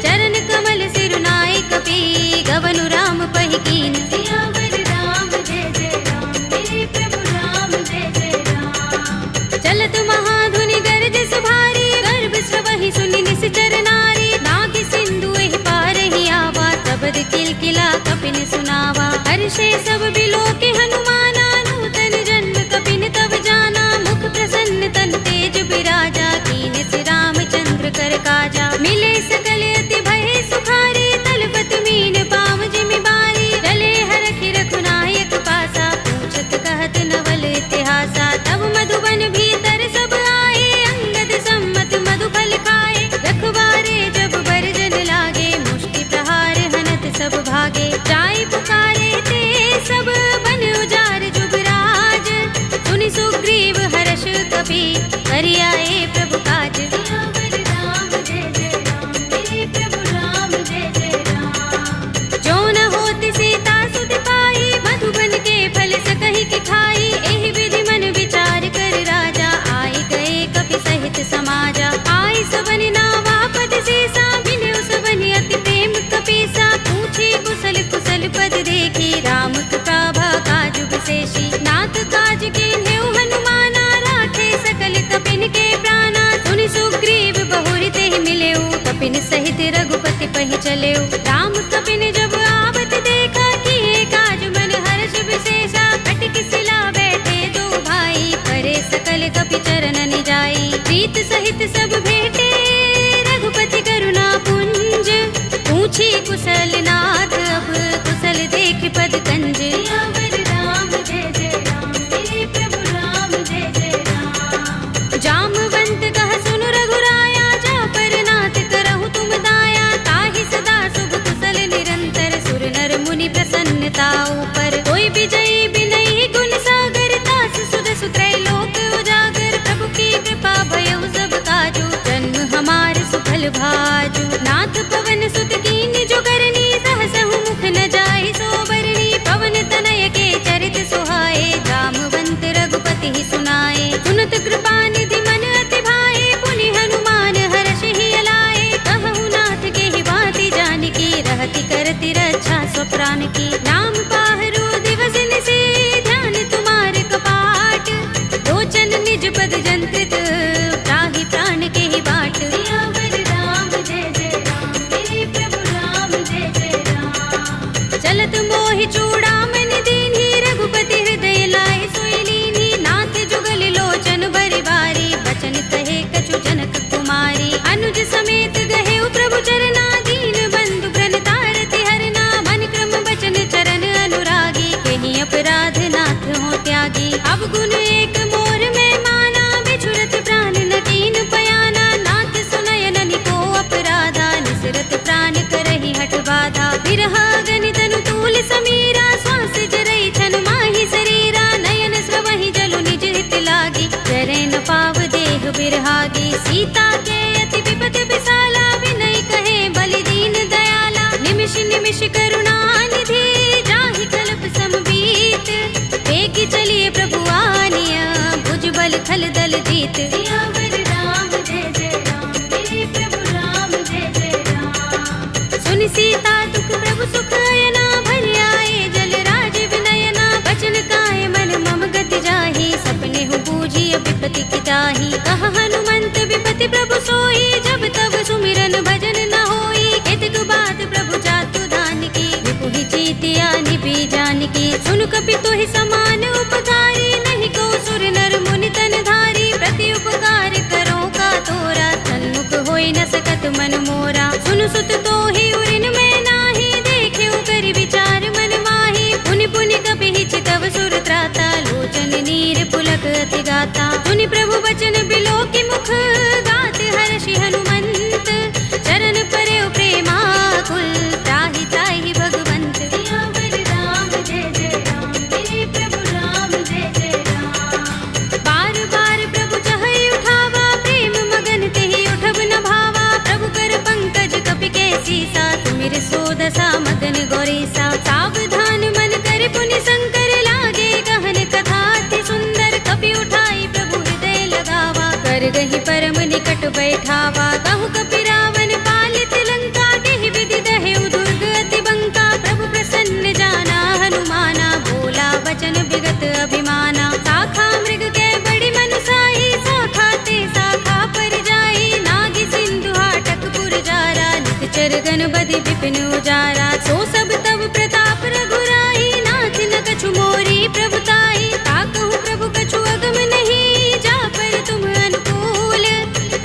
चरण कमल सिरुनाई कपि गवनु राम पहि कीन सियावर राम जय जय राम मेरे प्रभु राम जय जय राम चलत महाधुनि गरज सुभारी गर्भ स्रवहि सुनि निश्चर नारी नाग सिंधु एहि पार ही आवा सबद किलकिला कपिन सुनावा हर्षे सब बिलो के हनुमाना नूतन जन्म कपिन तब जाना मुख प्रसन्न तन तेज बिराजा कीन से रामचंद्र कर काजा मिले सकल अति भय सुखारी तलपत मीन पाव जिमि बारी डले हरखि रघुनायक पासा पूछत कहत नवल इतिहासा तब मधुबन भीतर सब आए अंगद सम्मत मधुफल खाए रखवारे जब बरजन लागे मुष्टि प्रहार हनत सब भागे जाय पुकारे ते सब बन उजार जुगराज सुनि सुग्रीव हर्ष कपि करि आए प्रभु काज सियावर राम जय जय राम मेरे प्रभु राम जय जय राम जो न होत सीता सुत पाई मधुबन के फल सकहि के खाई एहि विधि मन विचार कर राजा आए गए कपि सहित समाजा आए सबन नावा पद सीसा बिनु सबन अति प्रेम कपीसा पूछी कुशल कुशल पद देखी राम कृपा काज विशेषी नाथ काज कीन्हेउ हनुमाना राखे सकल कपिन के प्राणा सुनि सुग्रीव बहुरि तेहि मिलेउ कपिन सहित रघुपति पहि चलेउ राम कपिन जब आवत देखा किए काज मन हर्ष विशेषा कटि सिला बैठे दो भाई परे सकल कपि चरण जाई प्रीत सहित सब भेटे रघुपति करुणा पुंज पूछी कुशल नाथ अब कुशल देख पद कंज सियावर राम जय जय राम मेरे प्रभु राम जय जय राम जामवंत कह सुन रघुराया जा पर नाथ करहु तुम दाया ताहि सदा शुभ कुशल निरंतर सुर नर मुनि प्रसन्नता ऊपर कोई विजयी बिनहि गुण सागर दास सुध सुत्रय लोक उजागर प्रभु की कृपा भयउ सब काजू जन्म हमार सुफल भाजू नाथ पवन सुत कीन जो करनी सहसहु मुख न जाहि सोबरनी पवन तनय के चरित सुहाए जामवंत रघुपति ही सुनाए सुनत कृपा निधि मन अति भाए पुनि हनुमान हर्ष ही अलाए कहु नाथ के ही बाति जानकी रहति करति रक्षा स्वप्राण की नाम पाहरु दिवस निशि ध्यान तुम्हार कपाट लोचन निज पद जंत्रित त्राहि प्राण के ही बाट सियावर राम जय जय राम मेरे प्रभु राम जय जय राम चलत मोहि चूड़ामणि दीन्ही रघुपति हृदय लाए सोई लीन्ही नाथ जुगल लोचन बरि बारी बचन कहे कछु जनक कुमारी अनुज समेत गहे प्रभु चरना दीन बंधु प्रण तारति हरना मन क्रम बचन चरण अनुरागी कहि बिरहागी। सीता के अति विपद विसाला, विनय कहे बलि दीन दयाला। निमिष निमिष करुणा निधि, जाहि कल्प समबीत। वेगी चलिए प्रभु आनिया, भुजबल थल दल जीत। सियावर राम जय जय राम, मेरे प्रभु राम जय जय राम। सुन सीता दुख प्रभु सुख अयना, भरि आए जल राज विनयना। बचन काय मन मम गति जाहि, सपने हूँ बूझी विपति की ताहि। कह हनुमंत विपति प्रभु सोई, जब तब सुमिरन भजन न होई। केतक बात प्रभु जातु दान की, विपुहि जीतिया निभि जान की। सुन कपि तोहि समान उपकारी, नहीं को सुर नर मुनि तन धारी। प्रति उपकार करो का तोरा, सन्मुख होई न सकत मन मोरा। सुन सुत तोहि उरिन में नाही, देखे कर विचार मन माही। पुनि पुनि कपि चितव सुर त्राता, लोचन नीर पुलक अति गाता। सुनि प्रभु बचन बिलो की मुख, गात हर्षि हनुमंत। चरण परे प्रेमाकुल, त्राहि त्राहि भगवंत। सियावर राम जय जय राम, मेरे प्रभु राम जय जय राम। बार बार प्रभु चहई उठावा, प्रेम मगन तेहि उठब न भावा। प्रभु कर पंकज कपि के सीसा, सुमिर सोदसा मदन गौरीसा। सावधान मन कर पुनि शंकर, लागे गहन कथा अति सुंदर। कपि उठाई प्रभु हृदय लगावा, कर गहि परम निकट बैठावा। कहु कपि रावण पालित लंका, केहि विधि दहेउ दुर्ग अति बंका। प्रभु प्रसन्न जाना हनुमाना, बोला वचन विगत अभिमाना। शाखा मृग के बड़ी मनसाई, शाखा ते शाखा पर जाई। नागी सिंधु हाटक पुर जारा, निकचर गण बधि विपिन उजारा। सो सब तब प्रताप रघुराई, नाथ न कछु मोरी प्रभुताई। ताकहु प्रभु कछु अगम नहीं, जा पर तुम अनुकूल।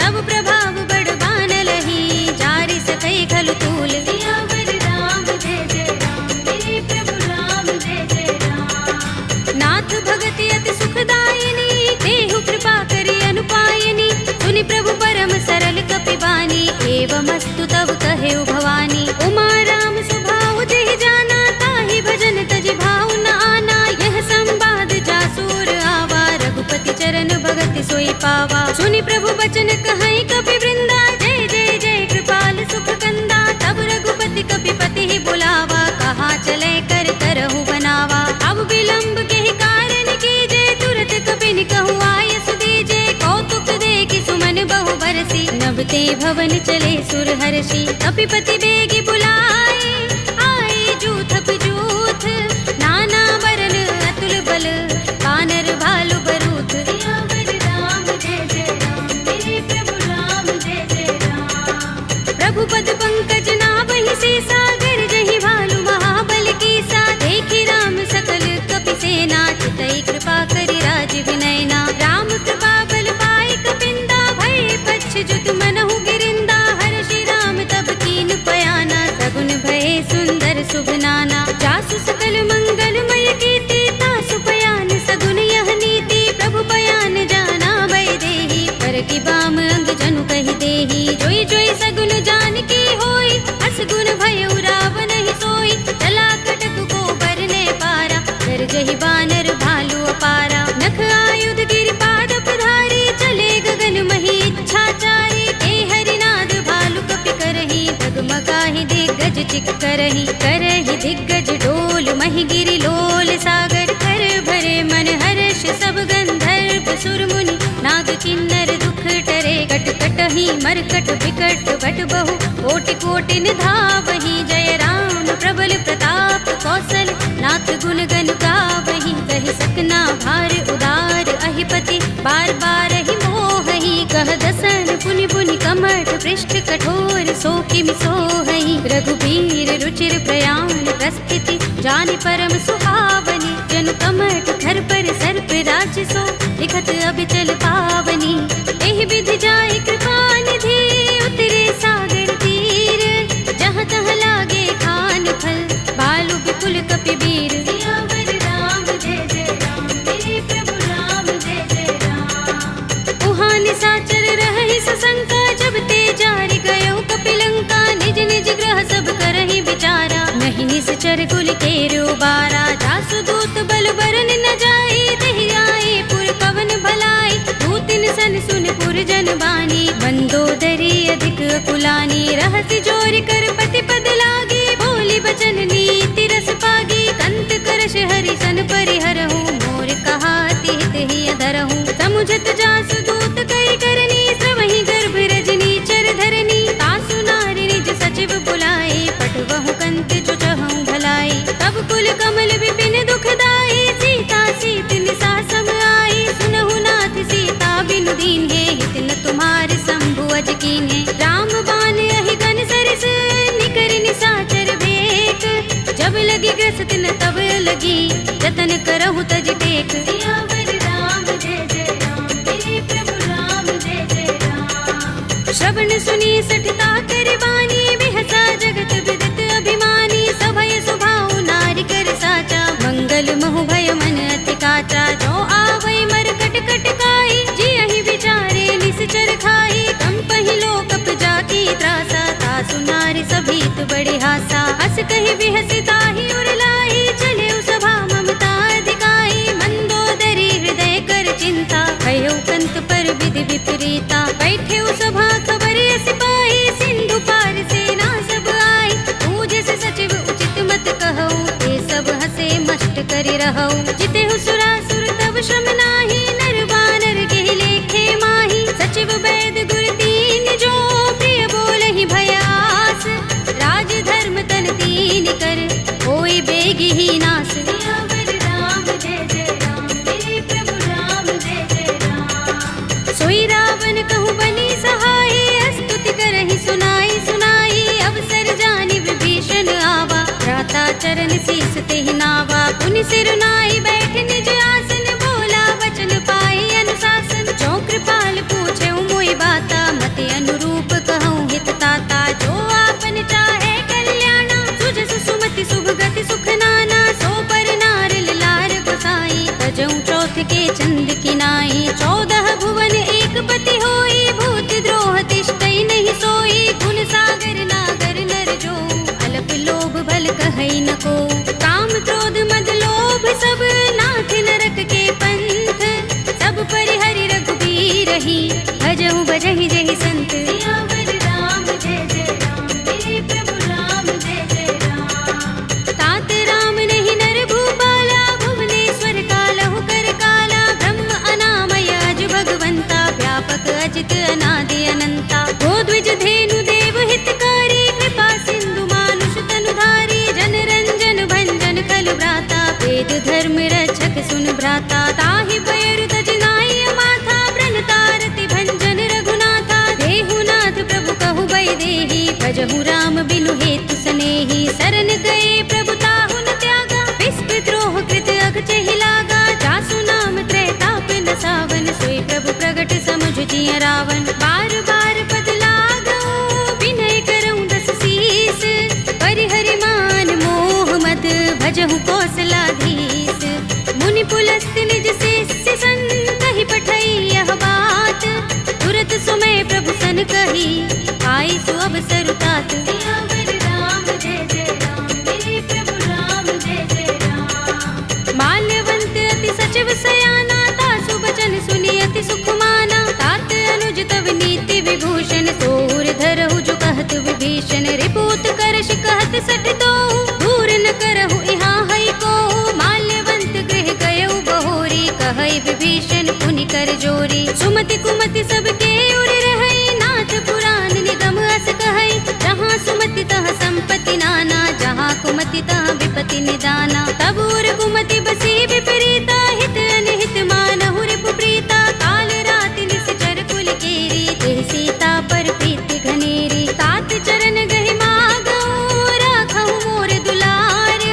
तब प्रभाव बड़बान लही, जारि सकई खलु तूल। सियावर राम जय जय राम, मेरे प्रभु राम जय जय राम। नाथ भगति अति सुखदायिनी, देहु कृपा करि अनुपायनी। सुनि प्रभु परम सरल कपि बानी, एवमस्तु तब कहेउ भवानी। उमा राम सुभाउ जेहि जाना, ताहि भजन तजि भाउ न आना। यह संवाद जासुर आवा, रघुपति चरण भगति सोई पावा। सुनि प्रभु बचन कहई कपि वृंदा, जय जय जय कृपाल सुख कंदा। तब रघुपति कपि पति ही बुलावा, कहा चले कर करहु बनावा। अब विलंब के ही कारण कीजे, तुरत कपि निकहु आयस दीजे। कौतुक देखि सुमन बहु बरसी, नभते भवन चले सुर हर्षि। कपि पति बेगी बुलाए, आए जूथ जूथ। नाना वरन अतुल बल, वानर भालु बरूथ। सियावर राम जय जय राम, मेरे प्रभु राम जय जय राम। प्रभु पद पंकज नावहि से, सागर जहि भालु महाबल कीसा। देखि राम सकल कपि सेना, चितई कृपा करि राज विनयना। राम कृपा बल पाई कपिंदा, भय पच्छ जुत मनहु गिरिंदा। हर्षि राम तब कीन पयाना, सगुन भय सुंदर शुभ नाना। जासु सकल मंगलमय कीर्ति, तासु पयान सगुन यह नीति। प्रभु पयान जाना भय देहि, पर की बाम अंग जनु कहि देहि। जोई जोई सगुन जान की होई, असगुन भयउ रावण ही सोई। चला कटक को बरने पारा, कर जहि बानर भालु अपारा। नख आयुध गिरिपाद पधारी, चले गगन मही इच्छाचारी। ते हरिनाद भालु कपि करही, डगमगाहि दिग्गज चिक करही। करही दिग्गज डोल, महि गिरि लोल सागर। कर भरे मन हर्ष सब गंधर्व सुर मुनि, नाग किन्नर दुख टरे। कट कटहि मरकट विकट भट बहु, कोटि कोटि निधावहि। जय राम प्रबल प्रताप कौशल, नाथ गुण गन गावहि। कहि सकना भार उदार अहिपति, बार बार ही मोहहि। कह दसन पुनि पुनि कमठ, पृष्ठ कठोर सो किमि सोहहि। रघुबीर रुचिर प्रयाण प्रस्थिति, जानि परम सुहावनी। जन कमठ धर पर सर्प राज सो, लिखत अबिचल पावनी। एहि विधि जाय कृपा निधि, उतरे सागर तीर। जहाँ तहाँ लागे खान फल, भालु विपुल कपि वीर। सियावर राम जय जय राम, मेरे प्रभु राम जय जय राम। उहाँ निशाचर रहहि सशंका, जब ते जारि गयो कपिलंका। निज निज ग्रह सब करहि विचारा, नहीं निश्चर कुल केरो बारा। जासु दूत बल बरन न जाई, देहि आए पुर कवन भलाई। दूतिन सन सुन पुरजन बानी, मंदोदरी अधिक कुलानी, रहसि जोरि कर पति पद लागी, बोली बचन नीति रस पागी, कंत करश हरि सन परिहरहु, मोर कहा हित ही अधरहु, समुझत जासु दूत करि करनी, स्रवहि गर्भ रजनी चर धरनी, तासु नारि निज सचिव बुलाए, पठवहु कंत जो चहु भलाई, तब कुल कमल विपिन दुखदाई, सीता सीत निसा सम आई, सुनहु नाथ सीता बिनु दीन है, हित न तुम्हार शंभु अज कीन है, राम बाण अहि गन सरिस, निकर निसाचर भेक, जब लगी ग्रस्त न तब लगी, जतन करहु तज टेक, सियावर राम जय जय राम, मेरे प्रभु राम जय जय राम, श्रवण सुनी सठता कर बानी, बिहसा जगत विदित अभिमानी, सभय सुभाउ नारी कर साचा, मंगल महु भय मन अति काचा, जो आवै मरकट कट काई, जियहि विचारे निश्चर खाई, कंपहि लोकप जाकी त्रासा, तासु नारी सभीत बड़े हासा, हस कहि बिहसि ताहि उर लाई, चले सभा ममता अधिकाई, मंदोदरी हृदय कर चिंता, भयउ कंत पर विधि विपरीता, बैठे सभा खबर सिपाही, सिंधु पार सेना सब आई, पूजे से सचिव उचित मत कहऊ, ये सब हसे मष्ट करि रहऊ, जितेहु सुरासुर तब श्रम नाही, नर बानर के लेखे माही, सचिव वैद गुर दीन जो, प्रिय बोलहि भयास, राज धर्म तन दीन कर, होय बेगी ही नास, सियावर राम जय जय राम, मेरे प्रभु राम जय जय राम, सोई रावण कहु बनी सहाय, स्तुति करहि सुनाई सुनाई, अवसर जानि विभीषण आवा, भ्राता चरण शीस तेहि नावा, पुनि सिर नाई बैठ निज आसन, बोला वचन पाई अनुशासन, जो कृपाल पूछे मोहि बाता, मति अनुरूप कहूँ हित ताता, जो आपन चाहे कल्याणा, सुजस सुमति शुभ गति सुख नाना, सो पर नार लार गोसाई, तजऊ चौथ के चंद की नाई, 14 भुवन एक पति होई, भूत द्रोह तिष्ठई नहीं सोई, गुण सागर नागर नर जो, अलप लोभ भल कहई न को, काम क्रोध मद लोभ सब, नाथ नरक के पंथ, सब परिहरि रघुबीर ही, भजहु भजहि जहि संत, सियावर राम जय जय राम, मेरे प्रभु राम जय जय राम, तात राम नहीं नर भूपाला, भुवनेश्वर कालहु कर काला, ब्रह्म अनामय अज भगवंता, व्यापक अजित अनादि अनंता, गोद्विज धेनु देव हितकारी, कृपा सिंधु मानुष तनुधारी, जन रंजन भंजन खल भ्राता, वेद धर्म रक्षक सुन भ्राता, ताहि पैर तज नाई माथा, व्रण तारति भंजन रघुनाथा, देहु नाथ प्रभु कहु बै देहि, भजहु राम बिनु हेतु सनेहि, शरण गए प्रभु ताहु न त्यागा, विस्प द्रोह कृत अघचहि लागा, जासु नाम त्रैताप न सावन, सोई प्रभु प्रगट समुझ जिय रावण, बार बार पद लागऊ, विनय करऊँ दस शीस, परिहरि मान मोह मद, भजहु कौशलाधीश, मुनि पुलस्त निज शिष्य सन, कहि पठई यह बात, तुरत सुमय प्रभु सन कही, आई सु अवसर तात, सियावर राम जय जय राम, मेरे प्रभु राम जय जय राम, माल्यवंत अति सचिव सयाना, तासु बचन सुनि अति सुख माना, तात अनुज तव नीति विभूषण, सोर धरहु जो कहत विभीषण, रिपुत करश कहत सठ दो, दूर न करहु यहाँ हई को, माल्यवंत गृह गयउ बहोरी, कहई विभीषण पुनि कर जोरी, सुमति कुमति सबके उर रहई, नाथ पुराण निगम अस कहई, जहाँ सुमति तहाँ संपत्ति नाना, जहाँ कुमति तहाँ विपत्ति निदाना, तब उर कुमति बसी विपरीता, हित अनहित मानहु रिपु प्रीता, काल रात निश्चर कुल केरी, तेहि सीता पर प्रीति घनेरी, तात चरण गहि मागऊ, राखहु मोर दुलार,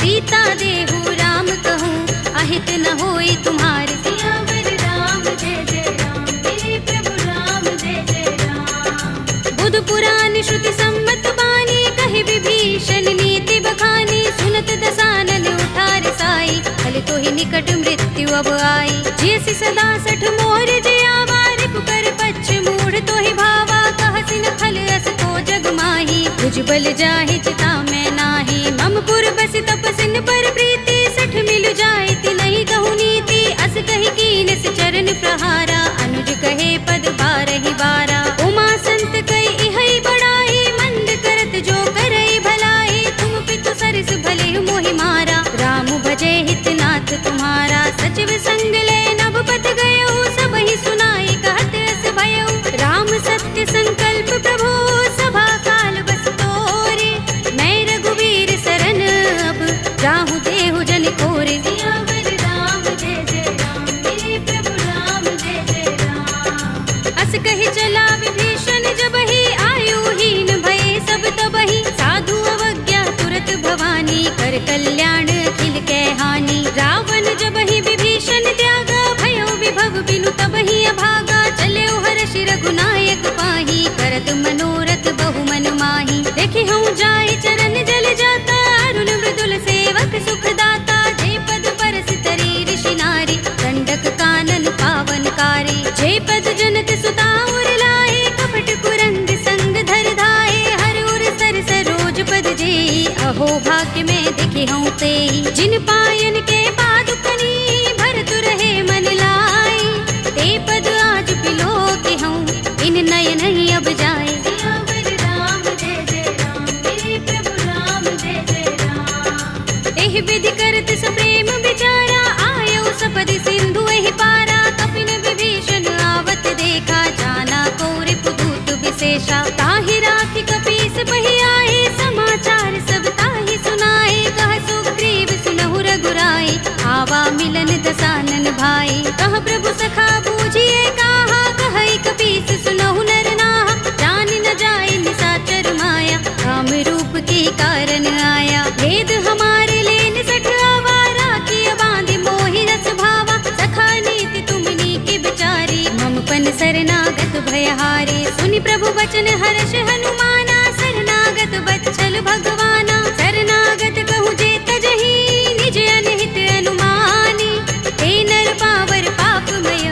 सीता देहु राम कहूँ, अहित न होई तुम्हार, सियावर राम जय जय राम, मेरे प्रभु राम जय जय राम, बुध पुराण श्रुति सम्मत बानी, कहि विभीषण नीति बखानी, सुनत दसानन उठार साई, फल तो ही निकट मृत्यु अब आई, जैसी सदा सठ मोर जयावा, रिपु कर पच्छ मूढ़ तो ही भावा, कहसि न खल अस को जग माही, भुज बल जाहि चिता में नाही, मम पुर बस तपसिन पर प्रीति, सठ मिल जाए ति नहीं कहु नीति, अस कहि कीन से चरण प्रहारा, अनुज कल्याण अखिल कै हानि। रावण जब ही विभीषण त्यागा, भयो विभव बिनु तब ही अभागा। चले हर्ष रघुनायक पाही, करत मनोरथ बहु मन माही। देखि हूँ जाय चरण जल जाता, अरुण मृदुल सेवक सुख दाता। जे पद परस तरी ऋषि नारी, दंडक कानन पावनकारी। जे पद जनक सुता उर लाए, कपट कुरंग संग धर धाए। हर उर सर सरोज पद जेई, अहो भाग्य में दिखे हूँ तेई। जिन पायन के पादुकनी, भरतु रहे मन लाई। ते पद आज पिलो के हूँ, इन नयन ही अब जाए। राम जय जय राम, मेरे प्रभु राम जय जय राम। एहि विधि करत सप्रेम विचारा, आयो सपदि सिंधु एहि पारा। कपिन विभीषण आवत देखा, जाना कौरि पुदूत विशेषा। ताहि राखि कपीस बहि आए, समाचार सब ताहि सुनाए। कह सुग्रीव सुनहु रघुराई, आवा मिलन दसानन भाई। कह प्रभु सखा बूझिए काहा, कहई कपीस सुनहु नर नाहा। जान न जाए निशाचर माया, काम रूप के कारण आया। भेद हमारे लेन सठ आवारा, किया बांधि मोहि रस भावा। सखा नीति तुमनी की बिचारी, मम पन शरणागत भयहारी। सुनि प्रभु वचन हर्ष हनुमाना, शरणागत बच्चल भगवाना। शरणागत कहूँ जे तजहि, निज अनहित अनुमानी। हे नर पावर पापमय,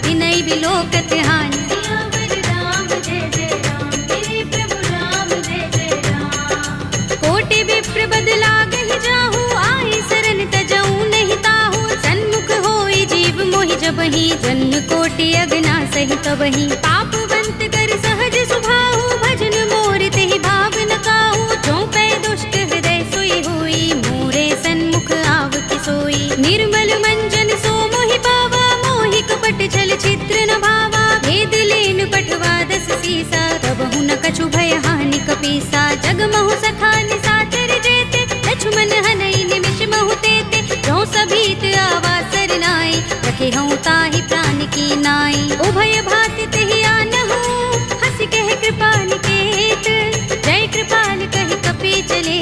तिनहि बिलोकत हानि। राम जय जय राम, मेरे प्रभु राम जय जय राम। कोटि विप्र बदला गहि जाहू, आए शरण तजऊ नहीं ताहू। सन्मुख होई जीव मोहि जबहि, जन्म कोटि अगना सहि तबहि। पापवंत कर सहज सुभाहु, भजन मोर तेहि भाव न काहू। जो पै दुष्ट हृदय सोई होई, मोरे सन्मुख आव कि सोई। निर्मल मंजन सो मोहि पावा, मोहि कपट छल छिद्र न भावा। भेद लेन पठवा दस सीसा, तबहु न कछु भय हानि कपीसा। जग महु सखा निशाचर जेते, लक्ष्मण हनई निमिष महु तेते। जो सभीत आवा सरनाई, रखे हूँ ताहि प्राण की नाई। उभय भाति तेहि आनहु, हंस कह कृपा निकेत। जय कृपाल कहि कपि चले,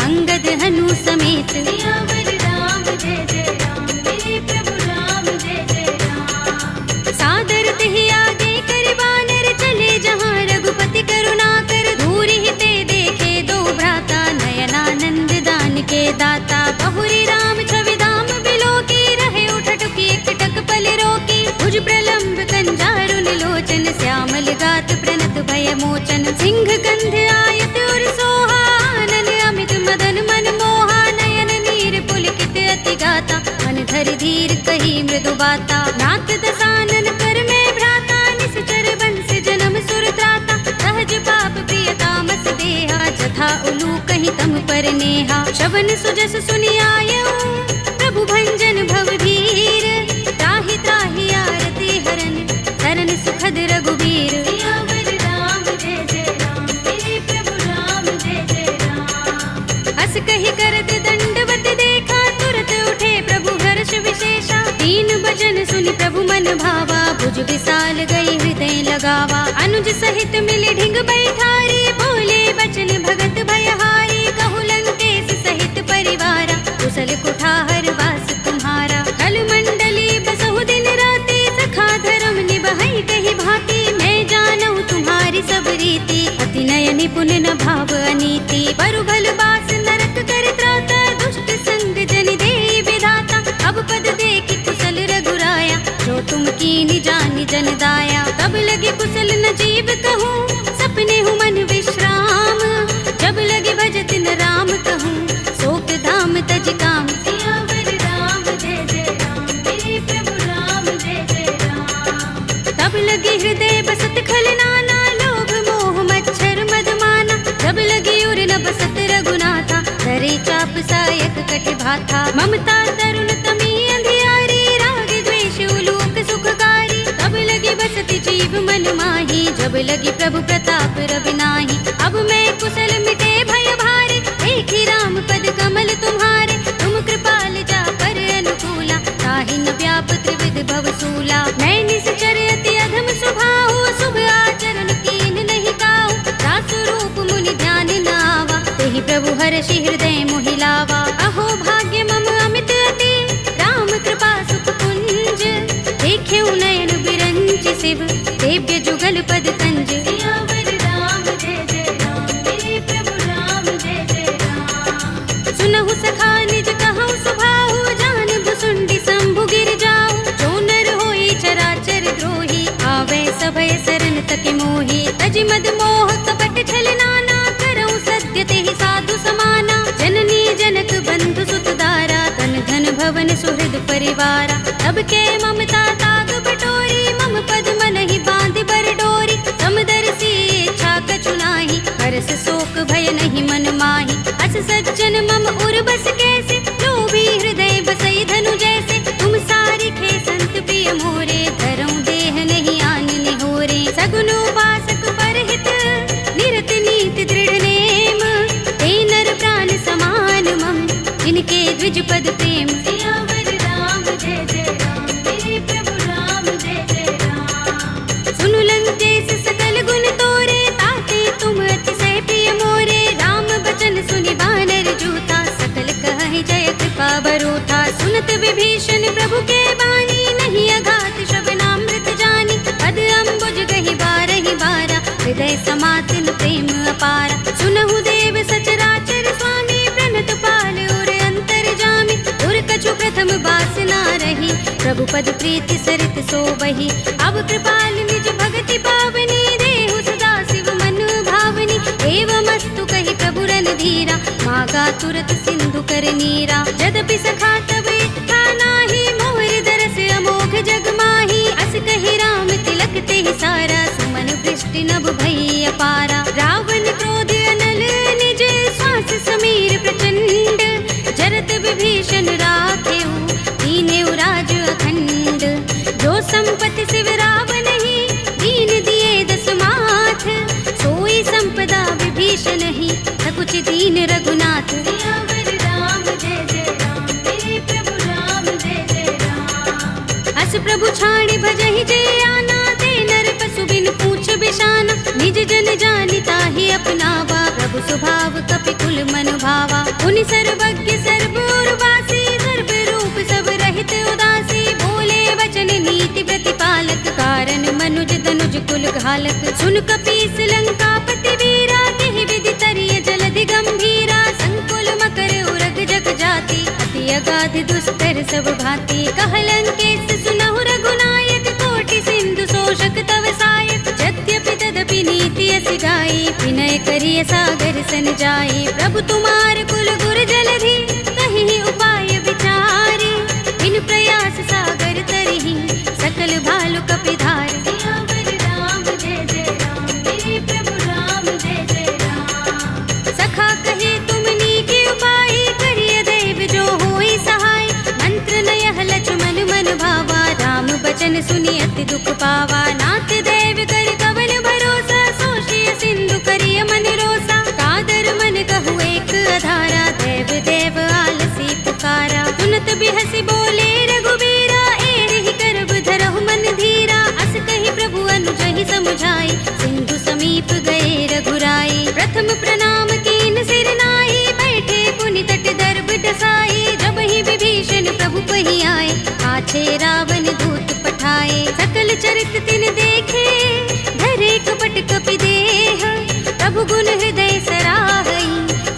अंगद हनु समेत। राम जय जय राम, मेरे प्रभु राम जय जय राम। सादर तेहि आगे कर बानर, चले जहाँ रघुपति करुणा कर। दूरि ही ते देखे दो भ्राता, नयनानंद दान के दाता। बहुरी राम छवि धाम बिलोकी, रहे उठटुकी एकटक पल रोकी। भुज प्रलंब कंजारुन लोचन, श्यामल गात प्रणत भय मोचन। सिंह कंध आयत उर सोहा, आनन अमित मदन मन मोहा। नयन नीर पुलकित अति गाता, मन धर धीर कही मृदु बाता। नाथ दसानन कर में भ्राता, निश्चर बंस जन्म सुर त्राता। सहज पाप प्रिय तामस देहा, जथा उलू कहीं तम पर नेहा। शवन सुजस सुनि आयऊ, प्रभु भंजन भव भीर। त्राहि त्राहि आरती हरन, शरण सुखद रघुबीर। राम जय जय राम, मेरे प्रभु राम जय जय राम। हस कहि करत दंडवत देखा, तुरत उठे प्रभु हर्ष विशेषा। तीन भजन सुनि प्रभु मन भावा, भुज विशाल गई हृदय लगावा। अनुज सहित मिले ढिंग बैठारी, बोले बचन भगत भयहारी। कहु लंकेश सहित परिवारा, कुशल कुठार वास तुम्हारा। कल मंडली बसहु दिन राति, सखा धर्म निबहै कहि भांति। मैं जानऊ तुम्हारी सब रीति, अति नय निपुण न भाव अनीति। बरु भल बास नरक कर त्राता, दुष्ट संग जन देई विधाता। अब पद देखि कुशल रघुराया, जो तुम कीनि जानि जन दाया। तब लगे कुशल न जीव कहूँ, सपने हूँ मन विश्राम। जब लगे भजत न राम कहूँ, शोक धाम तज काम। राम जय जय राम, मेरे प्रभु राम जय जय राम। तब लगे हृदय बसत खल नाना, लोभ मोह मच्छर मद माना। जब लगे उर न बसत रघुनाथा, धरे चाप सायक कटि भाथा। ममता तरुण तमी अंधियारी, राग द्वेष उलोक सुखकारी। तब लगे बसत जीव मन माही, जब लगे प्रभु प्रताप रविनाही। अब मैं कुशल मिटे भय भारे, देखी राम पद कमल तुम्हारे। तुम कृपाल जा पर अनुकूला, ताहि न व्याप त्रिविध भव सूला। मैं निश्चर अति अधम स्वभाव, शुभ आचरण कीन नहीं काहू। दास रूप मुनि ध्यान न आवा, तेहि प्रभु हर्षि हृदय मोहि लावा। अहो सेव्य जुगल पद तंज। सियावर राम जय जय राम, मेरे प्रभु राम जय जय राम। सुनहु सखा निज कहु सुभाहु, जान भुसुंडी शंभु गिर जाऊ। जो नर होई चराचर द्रोही, आवे सभय शरण तक मोही। तज मद मोह कपट छल नाना, करऊं सत्य तेहि साधु समाना। जननी जनक बंधु सुत दारा, तन धन भवन सुहृद परिवारा। तब के ममता ताग बटोरी, मम पद मन ही बांध बर डोरी। समदर्शी इच्छा कछु नाही, हरस शोक भय नहीं मन माही। अस सज्जन मम उर बस कैसे, लोभी हृदय बसई धनु जैसे। तुम सारी खे संत प्रिय मोरे, धरऊं देह नहीं आन निहोरे। सगुन उपासक परहित, निरत नीति दृढ़ नेम। ते नर प्राण समान मम, जिनके द्विज पद प्रेम। सियावर राम जय जय राम, मेरे प्रभु राम जय जय राम। सुनु लंकेश सकल गुण तोरे, ताते तुम अतिशय प्रिय मोरे। राम बचन सुनि बानर जूथा, सकल कहहि जय कृपा बरूथा। सुनत विभीषण प्रभु के बानी, नहीं अघात श्रवणामृत जानी। पद अम्बुज गहि बारहि बारा, हृदय समातिन प्रेम अपारा। सुनहु देव सचराचर स्वामी, प्रणत पाल उर अंतर जामी। उर कछु प्रथम बासना रही, प्रभु पद प्रीति सरित सोबहि। अब कृपाल निज भगति पावनी, देहु सदा शिव मन भावनी। एवमस्तु कहि प्रभु रणधीरा, मागा तुरत सिंधु कर नीरा। यद्यपि सखा तब इच्छा नाही, मोर दरस अमोघ जग माही। अस कहि राम तिलक तेहि सारा, सुमन वृष्टि नभ भई अपारा। रावण क्रोध अनल निज, श्वास समीर प्रचंड। जरत विभीषण राखेउ, दीनेउ राज अखंड। जो संपत्ति शिव रावण ही, दीन दिए दस माथ। सोई संपदा विभीषण ही, सकुच दीन रघुनाथ। सियावर राम जय जय राम, मेरे प्रभु राम जय जय राम। अस प्रभु छाड़ी भजहि जे आना, ते नर पशु बिन पूछ बिशाना। निज जन जानि ताहि अपनावा, प्रभु स्वभाव कपि कुल मन भावा। उनि सर्वज्ञ सर्व उर्वासी, सर्व रूप सब रहित उदासी। बोले वचन नीति प्रतिपालक, कारण मनुज तनुज कुल घालक। सुन कपीस लंकापति वीरा, तेहि विधि तरिय जलधि गंभीरा। संकुल मकर उरग जग जाति, अति अगाध दुस्तर सब भांति। कह लंकेश सुनहु रघुनायक, कोटि सिंधु शोषक तव सायक। यद्यपि तदपि नीति अस गाई, विनय करिय सागर सन जाई। प्रभु तुम्हार कुल गुर जलधि, कहि उपाय विचारी। बिन प्रयास सागर तरहि, सकल भालु कपिधार। सियावर राम जय जय राम, मेरे प्रभु राम जय जय राम। सखा कहे तुमनी के उपाय, करिय दैव जो होई सहाय। मंत्र नयह लक्ष्मण मन भावा, राम बचन सुनि अति दुख पावा। नाथ दैव कर कवन भरोसा, सोषिय सिंधु करिय मन रोसा। कादर मन कहु एक अधारा, देव देव आलसी पुकारा। सुनत बिहसि बोले रघुबीरा, एहि करब धरहु मन धीरा। अस कहि प्रभु अनुजहि समुझाई, सिंधु समीप गए रघुराई। प्रथम प्रणाम कीन सिर नाई, बैठे पुनि तट दर्भ डसाई। जब ही विभीषण प्रभु पहि आए, पाछे रावण दूत पठाए। सकल चरित तिन देखे, धरे कपट कपि देह। प्रभु गुण हृदय सराहई,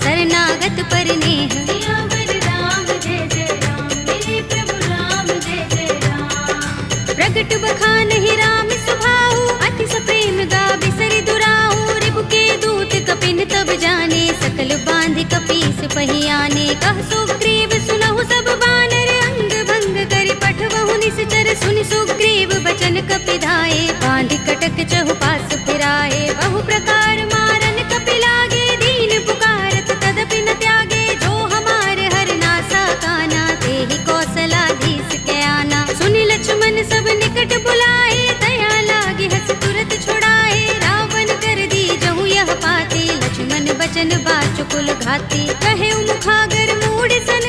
शरणागत पर नेह। सियावर राम जय जय राम, मेरे प्रभु राम जय जय राम। प्रगट बखानहि राम सुभाऊ, अति सप्रेम गाबि सरि दुराऊ। रिपु के दूत कपिन तब जाने, सकल बांधि कपीस पहि आने। कह सुग्रीव सुनहु सब बानर, अंग भंग करि पठवहु निश्चर। सुनि सुग्रीव बचन कपिधाए, बांधि कटक चहुपास फिराए। बहु प्रकार मारन कपि लागे, दीन पुकारत तदपि न त्यागे। जो हमार हर नासा काना, तेहि कौशलाधीश के आना। सुनि लक्ष्मण सब निकट बुलाए, दया लागे हस तुरत छुड़ाए। रावण कर दी जहु यह पाते, लक्ष्मण बचन बाचुकुल घाते। कहे मुखागर मूढ़ सन,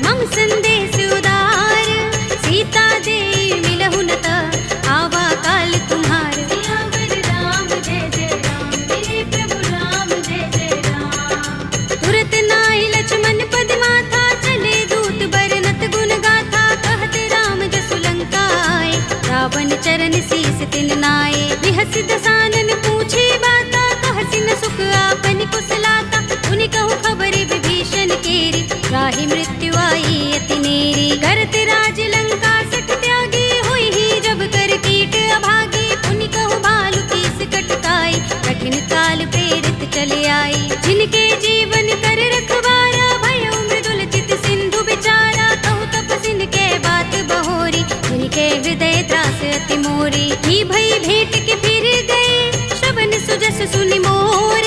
मम संदेश उदार। सीता दे मिलहु न त, आवा काल तुम्हार। सियावर राम जय जय राम, मेरे प्रभु राम जय जय राम। तुरत नाहि लक्ष्मण पद माथा, चले दूत बरनत गुण गाथा। कहत राम जसु लंका आए, रावण चरण शीस तिन नाए। दस दसानन पूछे बाता, कहसी न सुख आपन कुशलाता। उनि कहु खबर विभीषण केरी, राहि मृत्यु आई अति नेरी। करत राज लंका सठ त्यागी, हुई ही जब कर कीट अभागी। उनि कहु भालु कीस कटकाई, कठिन काल प्रेरित चले आई। जिनके जीवन कर रखवारा, भयउ मृदुल चित सिंधु बिचारा। कहु तपसिन के बात बहोरी, जिनके हृदय त्रास अति मोरी। ही भई भेंट के फिर गए, श्रवण सुजस सुनि मोर।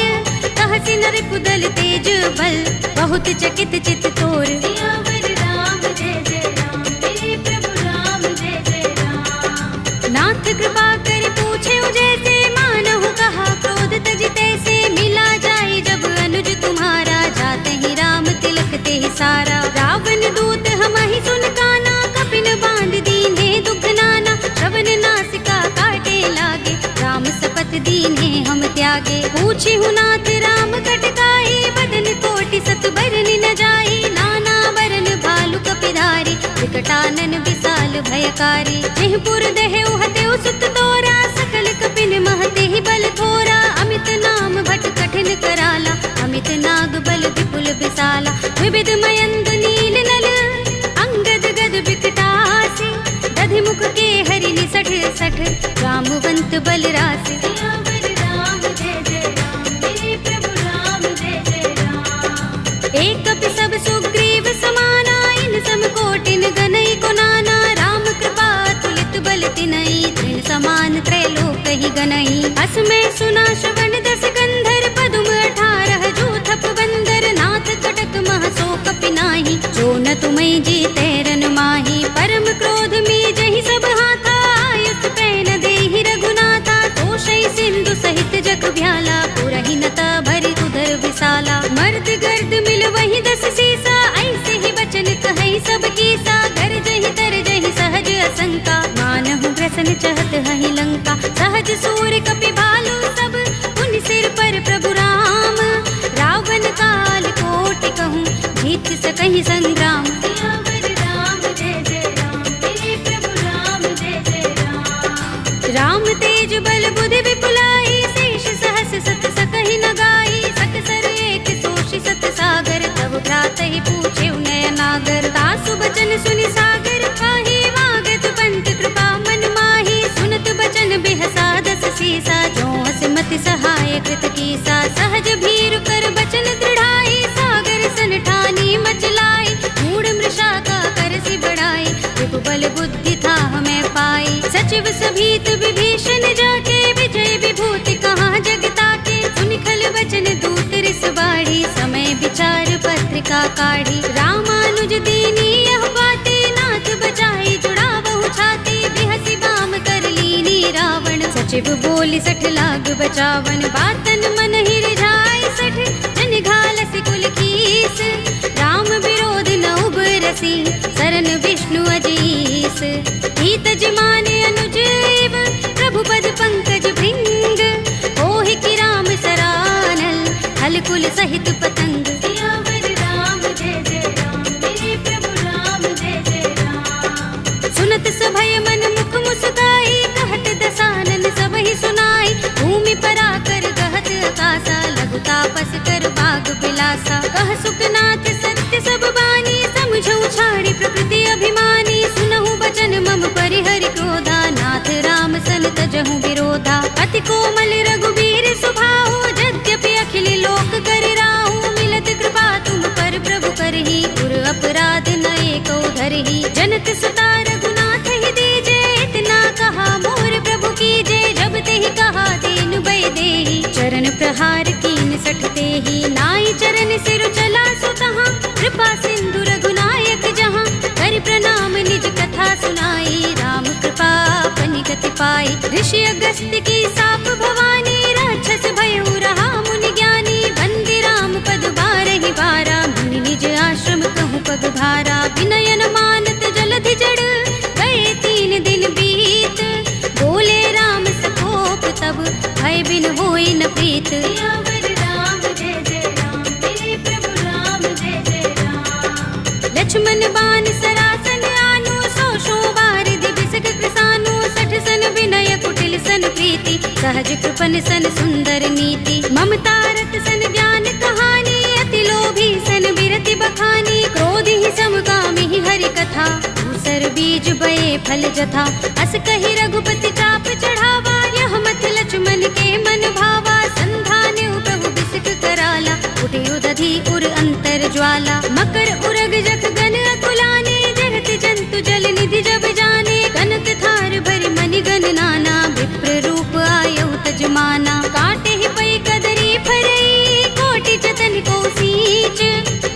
कहसी नर कुदल तेज बल, बहुत चकित चित तोर। सियावर राम जय जय राम, मेरे प्रभु राम जय जय राम। नाथ कृपा कर पूछे जैसे, मानहु कहा क्रोध तज तैसे। मिला जाए जब अनुज तुम्हारा, जाते ही राम तिलक ते सारा। रावण दूत हमहि सुन काना, कपिन बांध दीन्हे दुख नाना। श्रवण नासिका काटे लागे, राम सपथ दीन्हे हम त्यागे। पूछी हूँ नाथ राम कटकाई, बदन कोटि सत बरन न जाई। नाना बरन भालु कपिधारी, विकटानन विशाल भयकारी। जेहपुर देहु हतेउ सुत तोरा, सकल कपिन महते ही बल थोरा। अमित नाम भट कठिन कराला, अमित नाग बल विपुल विशाला। विविध मयंद नील नल, अंगद गद विकटासी। दधि मुख के हरि निसठ सठ, रामवंत बल रासे। सियावर राम जय जय राम, मेरे प्रभु राम जय जय राम। एक कपि सब सुग्रीव समाना, इन सम कोटिन गनई को नाना। राम कृपा तुलित बल तिनई, तृण समान त्रैलोक ही गनई। अस में सुना श्रवण दस गंधर, पदुम 18 जूथप बंदर। नाथ कटक मह सो कपि नाही, जो न तुमई जीते रन माही। परम क्रोध में जहि सब हाथा, आयुष पैन देहि रघुनाथा। तोषई सिंधु सहित जग भ्याला, पुरहि नता भरि उदर विशाला। मर्द गर्द मिल वही दस सीसा, ऐसे ही बचन कहई सब कीसा। गरजहि तरजहि सहज असंका, मानहु ग्रसन चहत हहि लंका। सहज सूर कपि भालु सब, उन सिर पर प्रभु राम। रावण काल कोटि कहूँ, जीत सकहि संग्राम। सियावर राम जय जय राम, मेरे प्रभु राम जय जय राम। राम तेज बल बुद्धि विपुलाई, शेष सहस सत सकहि न गाई। सकसर एक सोषि सत सागर, तब भ्रातहि पूछे नयनागर। तासु बचन सुनि सागर खाही, वागत पंत कृपा मन माही। सुनत बचन बिहसा दस सीसा, जो हस मति सहाय कृत कीसा। सहज भीरु कर बचन दृढ़ाई, सागर सन ठानी मचलाई। मूढ़ मृषा का करसि बढ़ाई, विभु बल बुद्धि था हमें पाई। सचिव सभीत विभीषण जाके, विजय विभूति कहाँ जगता के। सुनि खल बचन दूत रिस बाढ़ी, समय विचार पत्रिका काढ़ी। रामानुज दीनी यह बाते, नाथ बचाई जुड़ावहु छाती। बिहसि बाम कर लीनी रावण, सचिव बोली सठ लाग बचावन। बातन मन ही रिझाई सठ, जन घालसि कुल कीस। राम विरोध न उबरसी, सरन विष्णु अजीस। हित जिमाने अनुजीव, प्रभु पद पंकज भृंग। ओहि की राम सरानल, हल कुल सहित पतंग। सियावर राम जय जय राम, मेरे प्रभु राम जय जय राम। सुनत सभय मन मुख मुस्काई, कहत दसानन सबहि सुनाई। भूमि पराकर गहत आकाशा, लघु तापस कर बाग बिलासा। कह सुखनाथ सत्य सब बानी, समझौ छाड़ी प्रकृति अभिमानी। सुनहु बचन मम परिहरि क्रोधा, नाथ राम सन तजहु विरोधा। अति कोमल रघुबीर सुभाहु, यद्यपि अखिल लोक कर राहु। मिलत कृपा तुम पर प्रभु करही, गुर अपराध न एको धरही। जनत सुता रघुनाथ ही दीजे, इतना कहा मोर प्रभु कीजे। जब तेहि कहा दीन बै देहि, चरण प्रहार कीन सठते ही। नाई चरण सिर चला सुतहाँ, कृपा सिंधु रघुनायक जहाँ। कर प्रणाम निज कथा सुनाई, राम कृपा अपनि गति पाई। ऋषि अगस्त्य की साप भवानी, राक्षस भयउ रहा मुनि ज्ञानी। बंदी राम पद बारहि बारा, मुनि निज आश्रम कहूँ पग धारा। विनयन मानत जलधि जड़, गए 3 दिन बीत। बोले राम सकोप तब, भय बिन होई न प्रीत। सियावर राम जय जय राम, मेरे प्रभु राम जय जय राम। लक्ष्मण बान सरासन आनु, 100 बार दिबिसक कृसानु। 60 सन विनय कुटिल सन प्रीति, प्रीति, सहज कृपन सन सुंदर नीति। ममता रत सन ज्ञान कहानी, अति लोभी सन बिरति बखानी। क्रोध ही समकामी ही हरि कथा, दूसर बीज बये फल जथा। अस कहि रघुपति चाप चढ़ावा, यह मत लक्ष्मण के मन भावा। संधान प्रभु बिसिक कराला, उठे उदधि उर अंतर ज्वाला। मकर उरग जख गन अकुलाने, जरत जंतु जल निधि जब जाने। कनक थार भरि मनि गन नाना, विप्र रूप आयौ तजमाना। काटे ही पै कदरी फरई, कोटि जतन को सींच।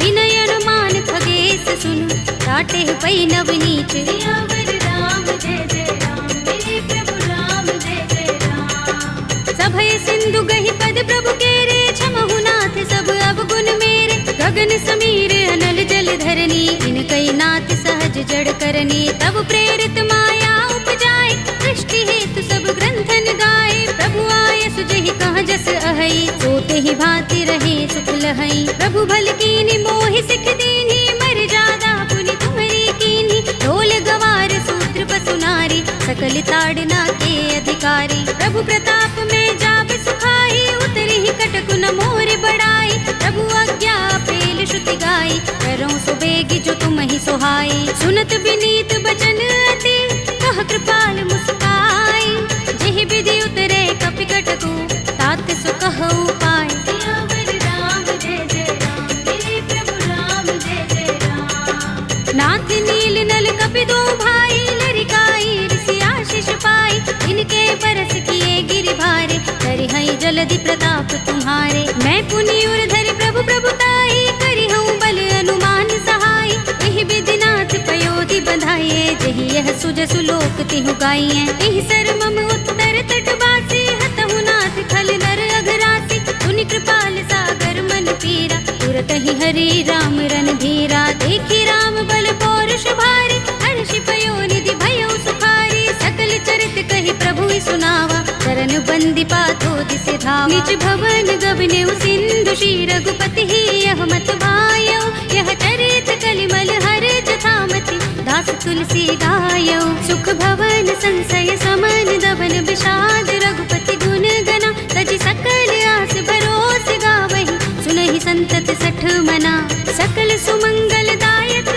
विनय अनुमान खगेश सुन, काटे ही पै नवनीच। सियावर राम जय जय राम, मेरे प्रभु राम जय जय राम। सभय सिंधु गहि पद प्रभु केरे, क्षमहु नाथ सब अवगुण मेरे। गगन समीर अनल जल धरनी, इनकई नाथ सहज जड़ करनी। तब प्रेरित माया उपजाए, सृष्टि हेतु सब ग्रंथन गाए। प्रभु आय सुजहि कहाँ जस अहै, सोते ही भांति रहे सुख लहै। प्रभु भल कीनी मोहि सिख दीनी, मर जादा पुनि तुम्हरी कीनी। ढोल गवार सूत्र पसु नारी, सकल ताड़ना के अधिकारी। प्रभु प्रताप में जाब सुखाई, उतरी ही कटक न मोर बड़ाई। प्रभु आज्ञा पेल श्रुति गाई, करो सो बेगी जो तुम ही सोहाई। सुनत विनीत बचन अति, कह कृपाल मुस्काई। जेहि विधि उतरे कपि कटकु, तात सो कहु पाय। सियावर राम जय जय राम, मेरे प्रभु राम जय जय राम। नाथ नील नल कपि दो भाई, लरिकाई ऋषि आशीष पाई। इनके बरस किए गिरि भारे, करि हई जलधि प्रताप तुम्हारे। मैं पुनि उर धरि प्रभु प्रभुताई, करि हूँ बल अनुमान सहाय। एहि विधि नाथ पयोधि बंधाइए, जहि यह सुजसु लोक तिहु गाइए। एहि सर मम उत्तर तट बासी, हतहु नाथ खल नर अघरासी। पुनि कृपाल सागर मन पीरा, तुरत ही हरि राम रन धीरा। देखी राम बल पौरुष भारी, हर्षि पयोनिधि भयउ सुखारी। सकल चरित कहि प्रभु सुनावा, चरण बंदी पाथो दिसि धावा। निज भवन गबनेउ सिंधु, श्री रघुपति ही यह मत भायौ। यह चरित कलिमल हर जथामति, दास तुलसी गायौ। सुख भवन संशय समन, दबन विषाद रघुपति गुण गना। तजि सकल आस भरोस गावहि, सुनहि संतत सठ मना। सकल सुमंगल दायक,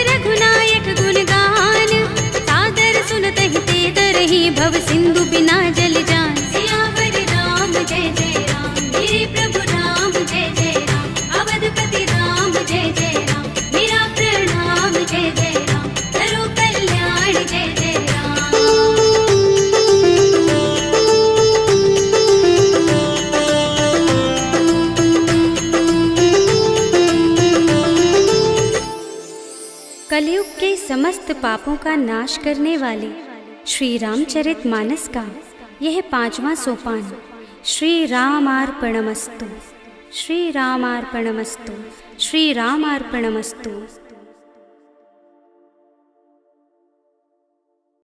रघुनायक गुण गान। सादर सुनतहि ते तरहि, भव सिंधु बिना जल जान। सियावर राम जय जय राम, मेरे प्रभु राम जय जय राम। अवधपति राम जय जय राम, मेरा प्रणाम जय जय राम। करो कल्याण जय जय राम। कलयुग के समस्त पापों का नाश करने वाले श्री रामचरितमानस का यह 5वां सोपान श्री रामार्पणमस्तु, श्री रामार्पणमस्तु, श्री रामार्पणमस्तु।